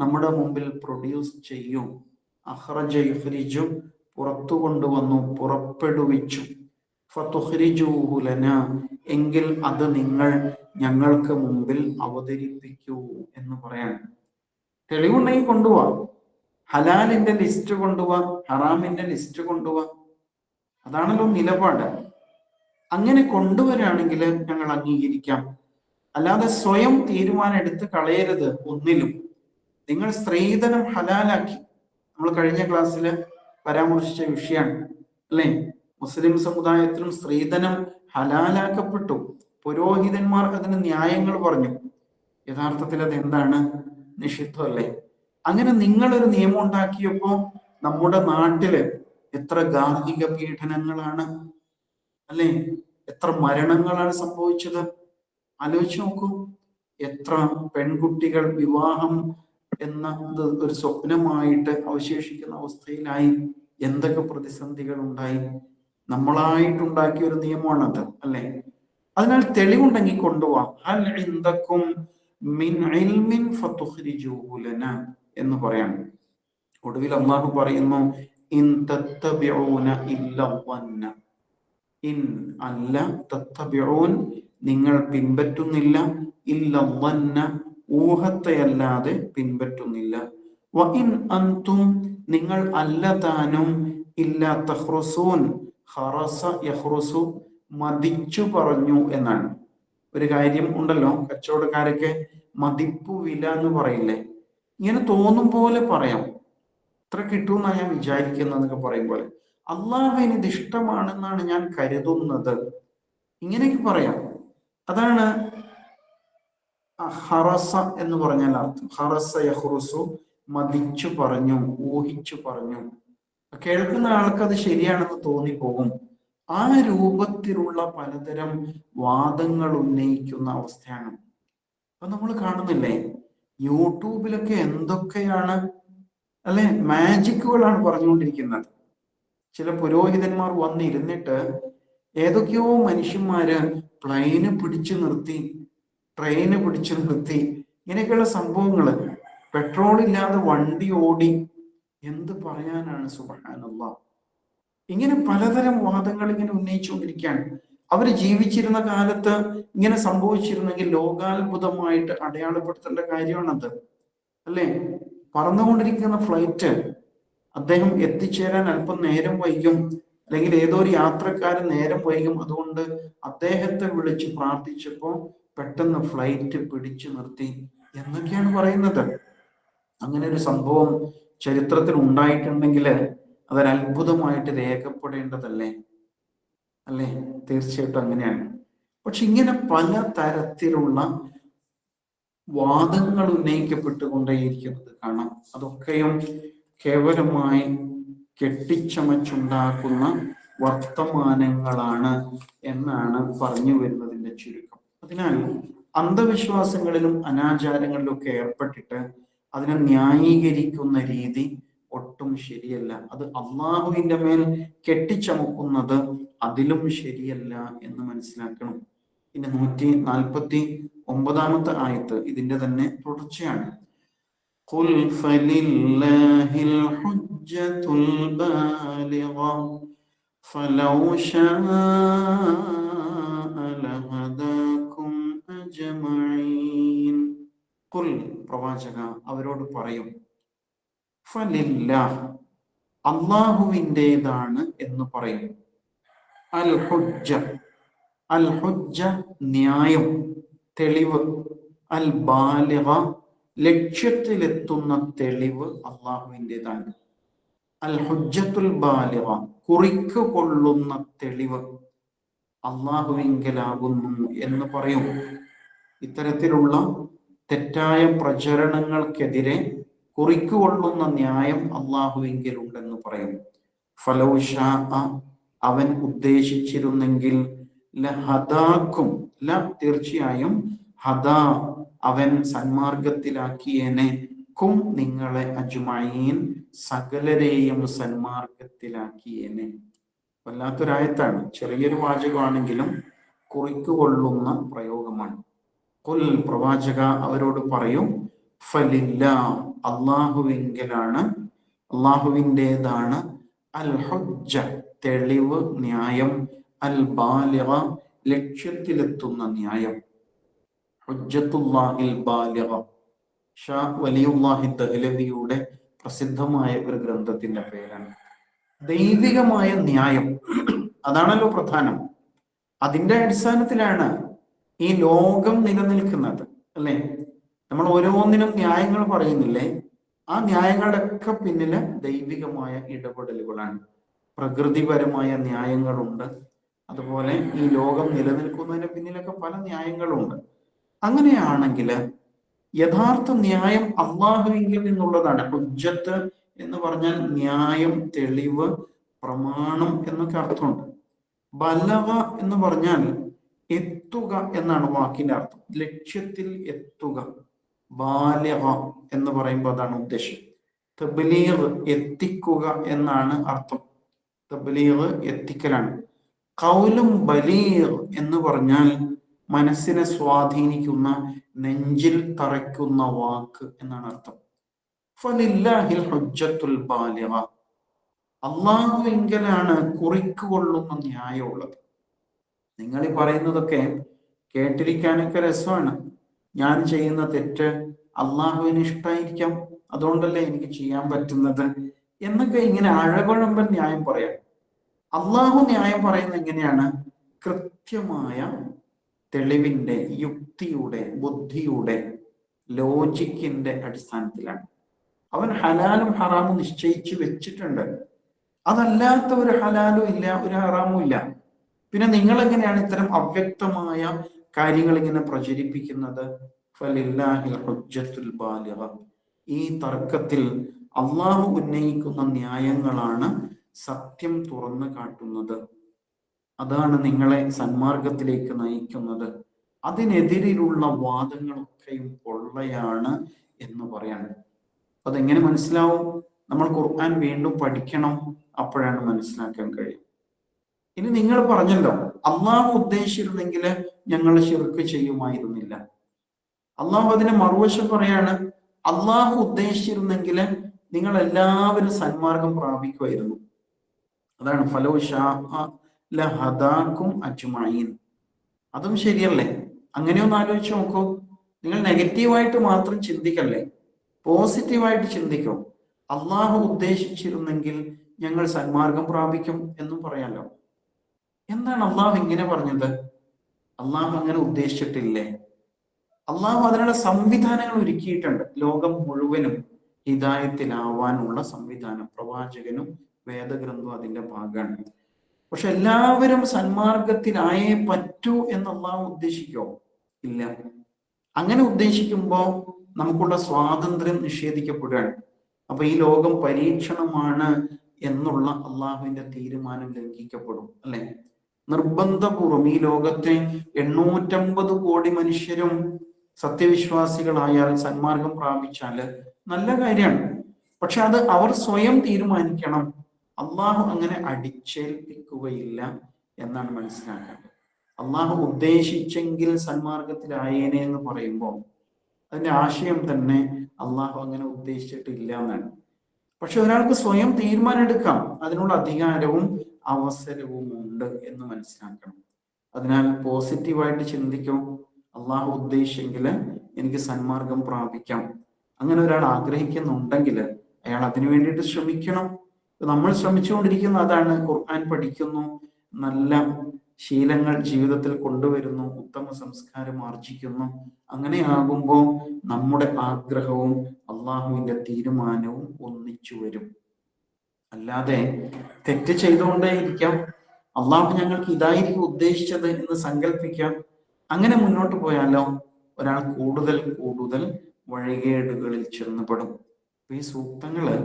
നമ്മുടെ മുമ്പിൽ പ്രൊഡ്യൂസ് ചെയ്യൂ. അഖ്റജ യുഖ്രിജു, പുറത്തു കൊണ്ടുവന്നു, പുറപ്പെടുവിച്ചു. ഫതുഖ്രിജൂഹു ലനാ, എങ്കിൽ അത് നിങ്ങൾ ഞങ്ങൾക്ക് മുമ്പിൽ അവതരിപ്പിക്കൂ എന്ന് പറയാൻ. തെളിവുണ്ടെങ്കിൽ കൊണ്ടുപോവാ, ഹലാലിന്റെ ലിസ്റ്റ് കൊണ്ടുപോവാ, ഹറാമിന്റെ ലിസ്റ്റ് കൊണ്ടുപോവാ, അതാണല്ലോ നിലപാട്. അങ്ങനെ കൊണ്ടുവരാണെങ്കിൽ ഞങ്ങൾ അംഗീകരിക്കാം. അല്ലാതെ സ്വയം തീരുമാനം എടുത്ത് കളയരുത് ഒന്നിലും. നിങ്ങൾ സ്ത്രീധനം ഹലാലാക്കി, നമ്മൾ കഴിഞ്ഞ ക്ലാസ്സിൽ പരാമർശിച്ച വിഷയമാണ്, അല്ലേ? മുസ്ലിം സമുദായത്തിലും സ്ത്രീധനം ഹലാലാക്കപ്പെട്ടു. പുരോഹിതന്മാർ അതിന് ന്യായങ്ങൾ പറഞ്ഞു. യഥാർത്ഥത്തിൽ അത് എന്താണ്? നിഷിദ്ധമല്ലേ? അങ്ങനെ നിങ്ങളൊരു നിയമം ഉണ്ടാക്കിയപ്പോ നമ്മുടെ നാട്ടില് എത്ര ഗാർഹിക പീഡനങ്ങളാണ്, അല്ലേ? എത്ര മരണങ്ങളാണ് സംഭവിച്ചത്? ആലോചിച്ച് നോക്കൂ. എത്ര പെൺകുട്ടികൾ വിവാഹം എന്ന ഒരു സ്വപ്നമായിട്ട് അവശേഷിക്കുന്ന അവസ്ഥയിലായി. എന്തൊക്കെ പ്രതിസന്ധികൾ ഉണ്ടായി. നമ്മളായിട്ടുണ്ടാക്കിയ ഒരു നിയമമാണത്, അല്ലേ? അതിനാൽ തെളിവുണ്ടെങ്കിൽ കൊണ്ടുപോവാ. ഹൽ ഇൻദകും മിൻ ഇൽമിൻ ഫതുഖ്രിജൂഹു ലനാ എന്ന് പറയാണ്. ഒടുവിൽ അല്ലാഹു പറയുന്നു, ഇൻ തത്തബിഊന ഇല്ല വന്ന, ഇൻ അല്ല, തത്തബിഊൻ നിങ്ങൾ പിൻപറ്റുന്നില്ല, ഇല്ല വന്ന ഊഹത്തെയല്ലാതെ പിൻപറ്റുന്നില്ല, വ ഇൻ അൻതും നിങ്ങൾ അല്ലതാനും, ഇല്ല തഖ്റുസൂൻ, ഖറസ യഖ്റുസു മതിച്ചു പറഞ്ഞു എന്നാണ്. ഒരു കാര്യം ഉണ്ടല്ലോ, കച്ചവടക്കാരൊക്കെ മതിപ്പു വില എന്ന് പറയില്ലേ, ഇങ്ങനെ തോന്നും പോലെ പറയാം, ഇത്ര കിട്ടുമെന്നാണ് ഞാൻ വിചാരിക്കുന്നതൊക്കെ പറയും പോലെ, അള്ളാഹുവിന് ഇത് ഇഷ്ടമാണെന്നാണ് ഞാൻ കരുതുന്നത്, ഇങ്ങനെയൊക്കെ പറയാം. അതാണ് ഹറസ എന്ന് പറഞ്ഞാൽ അർത്ഥം. ഹറസ യഹ്റുസു, മതിച്ചു പറഞ്ഞു, ഊഹിച്ചു പറഞ്ഞു. കേൾക്കുന്ന ആൾക്ക് അത് ശരിയാണെന്ന് തോന്നിപ്പോകും. ആ രൂപത്തിലുള്ള പലതരം വാദങ്ങൾ ഉന്നയിക്കുന്ന അവസ്ഥയാണ്. അപ്പൊ നമ്മൾ കാണുന്നില്ലേ, യൂട്യൂബിലൊക്കെ എന്തൊക്കെയാണ്, അല്ലെ, മാജിക്കുകളാണ് പറഞ്ഞുകൊണ്ടിരിക്കുന്നത്. ചില പുരോഹിതന്മാർ വന്നിരുന്നിട്ട് ഏതൊക്കെയോ മനുഷ്യന്മാര് പ്ലെയിന് പിടിച്ചു നിർത്തി, ട്രെയിന് പിടിച്ചു നിർത്തി, ഇങ്ങനെയൊക്കെയുള്ള സംഭവങ്ങള്, പെട്രോൾ ഇല്ലാതെ വണ്ടി ഓടി. എന്ത് പറയാനാണ്, സുബ്ഹാനല്ലാഹ്. ഇങ്ങനെ പലതരം വാദങ്ങൾ ഇങ്ങനെ ഉന്നയിച്ചുകൊണ്ടിരിക്കുകയാണ്. അവര് ജീവിച്ചിരുന്ന കാലത്ത് ഇങ്ങനെ സംഭവിച്ചിരുന്നെങ്കിൽ ലോകാത്ഭുതമായിട്ട് അടയാളപ്പെടുത്തേണ്ട കാര്യമാണത്, അല്ലേ? പറന്നുകൊണ്ടിരിക്കുന്ന ഫ്ലൈറ്റ്, അദ്ദേഹം എത്തിച്ചേരാൻ അല്പം നേരം വൈകും, അല്ലെങ്കിൽ ഏതോ ഒരു യാത്രക്കാരൻ നേരം വൈകും, അതുകൊണ്ട് അദ്ദേഹത്തെ വിളിച്ച് പ്രാർത്ഥിച്ചപ്പോ പെട്ടെന്ന് ഫ്ലൈറ്റ് പിടിച്ചു നിർത്തി എന്നൊക്കെയാണ് പറയുന്നത്. അങ്ങനെ ഒരു സംഭവം ചരിത്രത്തിൽ ഉണ്ടായിട്ടുണ്ടെങ്കിൽ അതൊരു അത്ഭുതമായിട്ട് രേഖപ്പെടേണ്ടതല്ലേ, അല്ലേ? തീർച്ചയായിട്ടും അങ്ങനെയാണ്. പക്ഷെ ഇങ്ങനെ പല തരത്തിലുള്ള വാദങ്ങൾ ഉന്നയിക്കപ്പെട്ടുകൊണ്ടേയിരിക്കുന്നത് കാണാം. അതൊക്കെയും കേവലമായി കെട്ടിച്ചമച്ചുണ്ടാക്കുന്ന വർത്തമാനങ്ങളാണ് എന്നാണ് പറഞ്ഞു വരുന്നതിന്റെ ചുരുക്കം. അതിനാൽ അന്ധവിശ്വാസങ്ങളിലും അനാചാരങ്ങളിലും ഒക്കെ ഏർപ്പെട്ടിട്ട് അതിനെ ന്യായീകരിക്കുന്ന രീതി ഒട്ടും ശരിയല്ല. അത് അള്ളാഹുവിന്റെ മേൽ കെട്ടിച്ചമക്കുന്നത് അതിലും ശരിയല്ല എന്ന് മനസ്സിലാക്കണം. ഇനി 149 ആയത്ത് ഇതിന്റെ തന്നെ തുടർച്ചയാണ്. ഖുൽ ഫലില്ലാഹിൽ ഹുജ്ജത്തുൽ ബാലിഗ ഫലൗ ശാഅ ലഹദാകും അജ്മഈൻ. ഖുൽ പ്രവാചക അവരോട് പറയും, ഫലില്ലാഹ് അല്ലാഹുവിൻ്റെതാണ് എന്ന് പറയും. അൽ ഹുജ്ജ, അൽ ഹുജ്ജ ന്യായം, തെളിവ്, അൽ ബാലിഗ ലക്ഷ്യത്തിലെത്തുന്ന തെളിവ് അള്ളാഹുവിൻ്റെതാണ്. അൽ ഹുജ്ജത്തുൽ ബാലിഗ കുറിക്ക് കൊള്ളുന്ന തെളിവ് അള്ളാഹുവിങ്കലാകുന്നു എന്ന് പറയും. ഇത്തരത്തിലുള്ള തെറ്റായ പ്രചരണങ്ങൾക്കെതിരെ കുറിക്കുകൊള്ളുന്ന ന്യായം അള്ളാഹുവിങ്കലുണ്ടെന്ന് പറയും. ഫലൗ ശാഅ അവൻ ഉദ്ദേശിച്ചിരുന്നെങ്കിൽ ലഹദാക്കും ല തീർച്ചയായും ഹദാ അവൻ സന്മാർഗത്തിലാക്കിയേനെ ക്കും നിങ്ങളെ അജ്മഈൻ സകലരെയും സന്മാർഗത്തിലാക്കിയേനെ. വല്ലാത്തൊരായത്താണ്. ചെറിയൊരു വാചകമാണെങ്കിലും കുറിക്കുകൊള്ളുന്ന പ്രയോഗമാണ്. ഖുൽ പ്രവാചക അവരോട് പറയും, ഫലില്ലാ അള്ളാഹുവിങ്കലാണ്, അള്ളാഹുവിൻ്റെതാണ്, അൽ ഹുജ്ജ തെളിവ് ന്യായം, അൽ ബാലിഗ ലക്ഷ്യത്തിലെത്തുന്ന ന്യായം. ഹുജ്ജത്തുല്ലാഹിൽ ബാലിഗ ഷാ വലിയുല്ലാഹി ദഹ്ലവിയുടെ പ്രസിദ്ധമായ ഒരു ഗ്രന്ഥത്തിന്റെ പേരാണ്. ദൈവികമായ ന്യായം അതാണല്ലോ പ്രധാനം. അതിന്റെ അടിസ്ഥാനത്തിലാണ് ഈ ലോകം നിലനിൽക്കുന്നത്, അല്ലെ? നമ്മൾ ഓരോന്നിനും ന്യായങ്ങൾ പറയുന്നില്ലേ? ആ ന്യായങ്ങളുടെ ഒക്കെ പിന്നില് ദൈവികമായ ഇടപെടലുകളാണ്. പ്രകൃതിപരമായ ന്യായങ്ങളുണ്ട്, അതുപോലെ ഈ ലോകം നിലനിൽക്കുന്നതിന് പിന്നിലൊക്കെ പല ന്യായങ്ങളുണ്ട്. അങ്ങനെയാണെങ്കിൽ യഥാർത്ഥ ന്യായം അള്ളാഹുവിങ്കിൽ നിന്നുള്ളതാണ്. ഹുജ്ജത്ത് എന്ന് പറഞ്ഞാൽ ന്യായം, തെളിവ്, പ്രമാണം എന്നൊക്കെ അർത്ഥമുണ്ട്. ബലഗ എന്ന് പറഞ്ഞാൽ എത്തുക എന്നാണ് വാക്കിന്റെ അർത്ഥം, ലക്ഷ്യത്തിൽ എത്തുക. ബാലിഗ എന്ന് പറയുമ്പോൾ അതാണ് ഉദ്ദേശം. തബ്ലീഗ് എത്തിക്കുക എന്നാണ് അർത്ഥം. തബ്ലീഗ് എത്തിക്കലാണ്. ഖൗലും ബലീഗ് എന്ന് പറഞ്ഞാൽ മനസ്സിനെ സ്വാധീനിക്കുന്ന, നെഞ്ചിൽ തറയ്ക്കുന്ന വാക്ക് എന്നാണ് അർത്ഥം. ഫലില്ലാഹിൽ ഹുജ്ജത്തുൽ ബാലിഗ അള്ളാഹുവിങ്കലാണ് കുറിക്കുകൊള്ളുന്ന ന്യായമുള്ളത്. നിങ്ങൾ ഈ പറയുന്നതൊക്കെ കേട്ടിരിക്കാനൊക്കെ രസമാണ്. ഞാൻ ചെയ്യുന്ന തെറ്റ് അള്ളാഹുവിന് ഇഷ്ടമായിരിക്കാം, അതുകൊണ്ടല്ലേ എനിക്ക് ചെയ്യാൻ പറ്റുന്നത് എന്നൊക്കെ ഇങ്ങനെ അഴകുഴമ്പൻ ന്യായം പറയാം. അള്ളാഹു ന്യായം പറയുന്നത് എങ്ങനെയാണ്? കൃത്യമായ തെളിവിന്റെ, യുക്തിയുടെ, ബുദ്ധിയുടെ, ലോജിക്കിന്റെ അടിസ്ഥാനത്തിലാണ്. അവൻ ഹലാലും ഹറാമും നിശ്ചയിച്ചു വെച്ചിട്ടുണ്ട്. അതല്ലാത്ത ഒരു ഹലാലും ഇല്ല, ഒരു ഹറാമും ഇല്ല. പിന്നെ നിങ്ങൾ എങ്ങനെയാണ് ഇത്തരം അവ്യക്തമായ കാര്യങ്ങൾ ഇങ്ങനെ പ്രചരിപ്പിക്കുന്നത്? ഫലില്ലാഹിൽ ഹുജ്ജത്തുൽ ബാലിഗ ഈ തർക്കത്തിൽ അള്ളാഹു ഉന്നയിക്കുന്ന ന്യായങ്ങളാണ് സത്യം തുറന്നു കാട്ടുന്നത്. അതാണ് നിങ്ങളെ സന്മാർഗത്തിലേക്ക് നയിക്കുന്നത്. അതിനെതിരിലുള്ള വാദങ്ങളൊക്കെയും പൊള്ളയാണ് എന്ന് പറയാണ്. അതെങ്ങനെ മനസ്സിലാവും? നമ്മൾ ഖുർആൻ വീണ്ടും പഠിക്കണം, അപ്പോഴാണ് മനസ്സിലാക്കാൻ കഴിയും. ഇനി നിങ്ങൾ പറഞ്ഞല്ലോ, അള്ളാഹു ഉദ്ദേശിച്ചിരുന്നെങ്കിൽ ഞങ്ങൾ ശിർക്ക് ചെയ്യുമായിരുന്നില്ല. അള്ളാഹു അതിന് മറുവശം പറയാണ്, അള്ളാഹു ഉദ്ദേശിച്ചിരുന്നെങ്കിൽ നിങ്ങൾ എല്ലാവരും സന്മാർഗം പ്രാപിക്കുമായിരുന്നു. അതാണ് ഫലൗ ശാഅ ലഹദാകും അജ്മഈൻ. അതും ശരിയല്ലേ? അങ്ങനെയൊന്ന് ആലോചിച്ച് നോക്കൂ. നിങ്ങൾ നെഗറ്റീവായിട്ട് മാത്രം ചിന്തിക്കല്ലേ, പോസിറ്റീവായിട്ട് ചിന്തിക്കും. അള്ളാഹു ഉദ്ദേശിച്ചിരുന്നെങ്കിൽ ഞങ്ങൾ സന്മാർഗം പ്രാപിക്കും എന്നും പറയാലോ. എന്താണ് അള്ളാഹു ഇങ്ങനെ പറഞ്ഞത്? അള്ളാഹു അങ്ങനെ ഉദ്ദേശിച്ചിട്ടില്ലേ? അള്ളാഹു അതിനുള്ള സംവിധാനങ്ങൾ ഒരുക്കിയിട്ടുണ്ട്. ലോകം മുഴുവനും ഹിദായത്തിലാവാനുള്ള സംവിധാനം, പ്രവാചകനും വേദഗ്രന്ഥവും അതിന്റെ ഭാഗമാണ്. പക്ഷെ എല്ലാവരും സന്മാർഗത്തിലായേ പറ്റൂ എന്ന് അള്ളാഹു ഉദ്ദേശിക്കോ? ഇല്ല. അങ്ങനെ ഉദ്ദേശിക്കുമ്പോൾ നമുക്കുള്ള സ്വാതന്ത്ര്യം നിഷേധിക്കപ്പെടുകയാണ്. അപ്പൊ ഈ ലോകം പരീക്ഷണമാണ് എന്നുള്ള അള്ളാഹുവിന്റെ തീരുമാനം ലംഘിക്കപ്പെടും, അല്ലെ? നിർബന്ധപൂർവം ഈ ലോകത്തെ 850 കോടി മനുഷ്യരും സത്യവിശ്വാസികളായാൽ, സന്മാർഗം പ്രാപിച്ചാല് നല്ല കാര്യമാണ്. പക്ഷെ അത് അവർ സ്വയം തീരുമാനിക്കണം. അള്ളാഹു അങ്ങനെ അടിച്ചേൽപ്പിക്കുകയില്ല എന്നാണ് മനസ്സിലാക്കേണ്ടത്. അള്ളാഹു ഉദ്ദേശിച്ചെങ്കിൽ സന്മാർഗത്തിലായേനെ എന്ന് പറയുമ്പോൾ അതിന്റെ ആശയം തന്നെ അള്ളാഹു അങ്ങനെ ഉദ്ദേശിച്ചിട്ടില്ല എന്നാണ്. പക്ഷെ ഒരാൾക്ക് സ്വയം തീരുമാനം എടുക്കാം, അതിനുള്ള അധികാരവും അവസരവും ഉണ്ട് എന്ന് മനസ്സിലാക്കണം. അതിനാൽ പോസിറ്റീവായിട്ട് ചിന്തിക്കും, അള്ളാഹു ഉദ്ദേശിച്ചെങ്കിൽ എനിക്ക് സന്മാർഗം പ്രാപിക്കാം. അങ്ങനെ ഒരാൾ ആഗ്രഹിക്കുന്നുണ്ടെങ്കിൽ അയാൾ അതിനു വേണ്ടിയിട്ട് ശ്രമിക്കണം. നമ്മൾ ശ്രമിച്ചുകൊണ്ടിരിക്കുന്ന അതാണ്. ഖുർആൻ പഠിക്കുന്നു, നല്ല ശീലങ്ങൾ ജീവിതത്തിൽ കൊണ്ടുവരുന്നു, ഉത്തമ സംസ്കാരം ആർജിക്കുന്നു. അങ്ങനെയാകുമ്പോൾ നമ്മുടെ ആഗ്രഹവും അള്ളാഹുവിന്റെ തീരുമാനവും ഒന്നിച്ചു വരും. അല്ലാതെ തെറ്റ് ചെയ്തുകൊണ്ടേ ഇരിക്കാം, അള്ളാഹു ഞങ്ങൾക്ക് ഇതായിരിക്കും ഉദ്ദേശിച്ചത് എന്ന് സങ്കല്പിക്കാം. അങ്ങനെ മുന്നോട്ട് പോയാലോ ഒരാൾ കൂടുതൽ കൂടുതൽ വഴികേടുകളിൽ ചെന്നുപെടും. ഈ സൂക്തങ്ങള്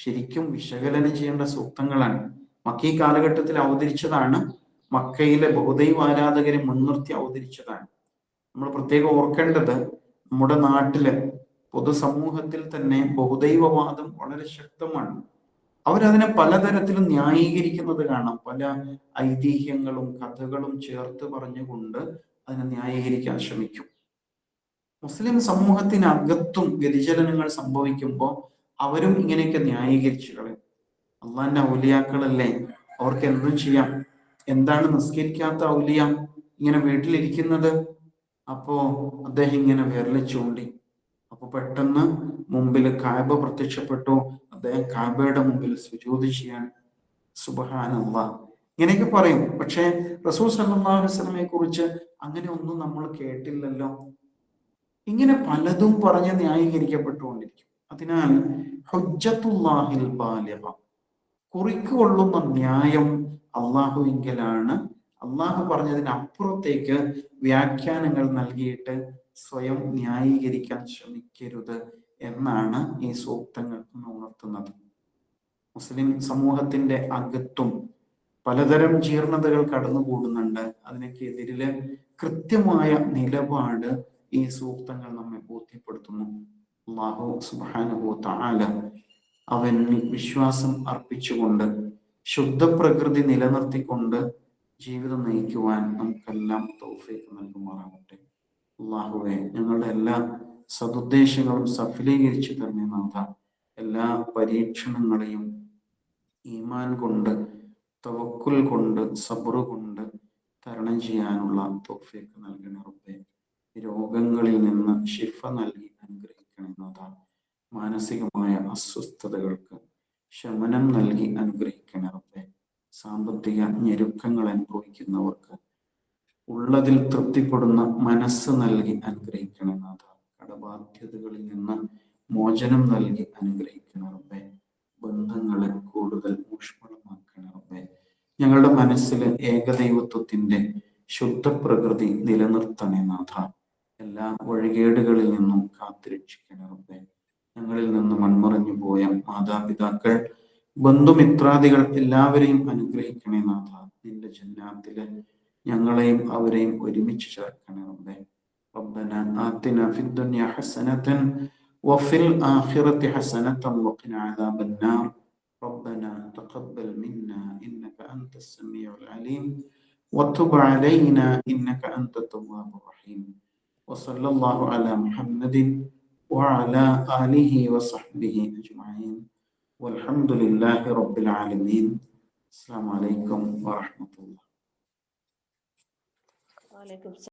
ശരിക്കും വിശകലനം ചെയ്യേണ്ട സൂക്തങ്ങളാണ്. മക്കീ കാലഘട്ടത്തിൽ അവതരിച്ചതാണ്, മക്കയിലെ ബഹുദൈവ ആരാധകരെ മുൻനിർത്തി അവതരിച്ചതാണ്. നമ്മൾ പ്രത്യേകം ഓർക്കേണ്ടത്, നമ്മുടെ നാട്ടില് പൊതുസമൂഹത്തിൽ തന്നെ ബഹുദൈവവാദം വളരെ ശക്തമാണ്. അവരതിനെ പലതരത്തിലും ന്യായീകരിക്കുന്നത് കാണാം. പല ഐതിഹ്യങ്ങളും കഥകളും ചേർത്ത് പറഞ്ഞുകൊണ്ട് അതിനെ ന്യായീകരിക്കാൻ ശ്രമിക്കും. മുസ്ലിം സമൂഹത്തിനകത്തും വ്യതിചലനങ്ങൾ സംഭവിക്കുമ്പോൾ അവരും ഇങ്ങനെയൊക്കെ ന്യായീകരിച്ചു കളയും. അള്ളാന്റെ ഔലിയാക്കളല്ലേ, അവർക്ക് എന്തും ചെയ്യാം. എന്താണ് നിസ്കരിക്കാത്ത ഔലിയ ഇങ്ങനെ വീട്ടിലിരിക്കുന്നത്? അപ്പോ അദ്ദേഹം ഇങ്ങനെ വിരൽ ചൂണ്ടി. അപ്പൊ പെട്ടെന്ന് മുമ്പിൽ കാബ പ്രത്യക്ഷപ്പെട്ടു. അദ്ദേഹം കാബയുടെ മുമ്പിൽ സുജൂദ് ചെയ്യാൻ. സുബ്ഹാനല്ലാഹ്, ഇങ്ങനെയൊക്കെ പറയും. പക്ഷെ റസൂൽ സല്ലല്ലാഹു അലൈഹി വസല്ലമയെ കുറിച്ച് അങ്ങനെ ഒന്നും നമ്മൾ കേട്ടില്ലല്ലോ. ഇങ്ങനെ പലതും പറഞ്ഞ് ന്യായീകരിക്കപ്പെട്ടുകൊണ്ടിരിക്കും. അതിനാൽ ഹുജ്ജത്തുല്ലാഹിൽ ബാലിഗ, കുറിക്കൊള്ളുന്ന ന്യായം അള്ളാഹുവിങ്കലാണ്. അള്ളാഹു പറഞ്ഞതിന് അപ്പുറത്തേക്ക് വ്യാഖ്യാനങ്ങൾ നൽകിയിട്ട് സ്വയം ന്യായീകരിക്കാൻ ശ്രമിക്കരുത് എന്നാണ് ഈ സൂക്തങ്ങൾ ഉണർത്തുന്നത്. മുസ്ലിം സമൂഹത്തിന്റെ അകത്തും പലതരം ജീർണതകൾ കടന്നുകൂടുന്നുണ്ട്. അതിനൊക്കെതിരില് കൃത്യമായ നിലപാട് ഈ സൂക്തങ്ങൾ നമ്മെ ബോധ്യപ്പെടുത്തുന്നു. അല്ലാഹു സുബ്ഹാനഹു വ തആല അവനിൽ വിശ്വാസം അർപ്പിച്ചുകൊണ്ട് ശുദ്ധപ്രകൃതി നിലനിർത്തിക്കൊണ്ട് ജീവിതം നയിക്കുവാൻ നമുക്കെല്ലാം തൗഫീഖ് നൽകുമാറാകട്ടെ. അല്ലാഹുവേ, ഞങ്ങളുടെ എല്ലാ സതുദ്ദേശങ്ങളും സഫലീകരിച്ചു തരണേ നാഥ. എല്ലാ പരീക്ഷണങ്ങളെയും ഈമാൻ കൊണ്ട്, തവക്കുൽ കൊണ്ട്, സബ്റ് കൊണ്ട് തരണം ചെയ്യാനുള്ള തൗഫീഖ് നൽകണേ റബ്ബേ. രോഗങ്ങളിൽ നിന്ന് ശിഫ നൽകി അനുഗ്രഹിക്കണേ നാഥ. മാനസികമായ അസ്വസ്ഥതകൾക്ക് ശമനം നൽകി അനുഗ്രഹിക്കണേ റബ്ബേ. സാമ്പത്തിക ഞെരുക്കങ്ങൾ അനുഭവിക്കുന്നവർക്ക് ഉള്ളതിൽ തൃപ്തിപ്പെടുന്ന മനസ്സ് നൽകി അനുഗ്രഹിക്കണേ നാഥ. കടബാധ്യതകളിൽ നിന്ന് മോചനം നൽകി അനുഗ്രഹിക്കണേ റബ്ബേ. ബന്ധങ്ങളെ കൂടുതൽ ഊഷ്മളമാക്കണേ റബ്ബേ. ഞങ്ങളുടെ മനസ്സിൽ ഏകദൈവത്വത്തിന്റെ ശുദ്ധപ്രകൃതി നിലനിർത്തണേ നാഥ. എല്ലാ വഴികേടുകളിൽ നിന്നും കാത്തുരക്ഷിക്കണേ റബ്ബേ. ഞങ്ങളിൽ നിന്ന് മൺമറഞ്ഞു പോയ മാതാപിതാക്കൾ, ബന്ധുമിത്രാദികൾ എല്ലാവരെയും അനുഗ്രഹിക്കണേ നാഥ. നിന്റെ ജന്നാത്തില് ഞങ്ങളെയും അവരെയും ഒരുമിച്ച് ചേർക്കണേ റബ്ബേ. ربنا آتنا في الدنيا حسنة وفي الآخرة حسنة وقنا عذاب النار. ربنا تقبل منا إنك أنت السميع العليم وتب علينا إنك أنت التواب الرحيم. وصلى الله على محمد وعلى آله وصحبه أجمعين والحمد لله رب العالمين. السلام عليكم ورحمة الله.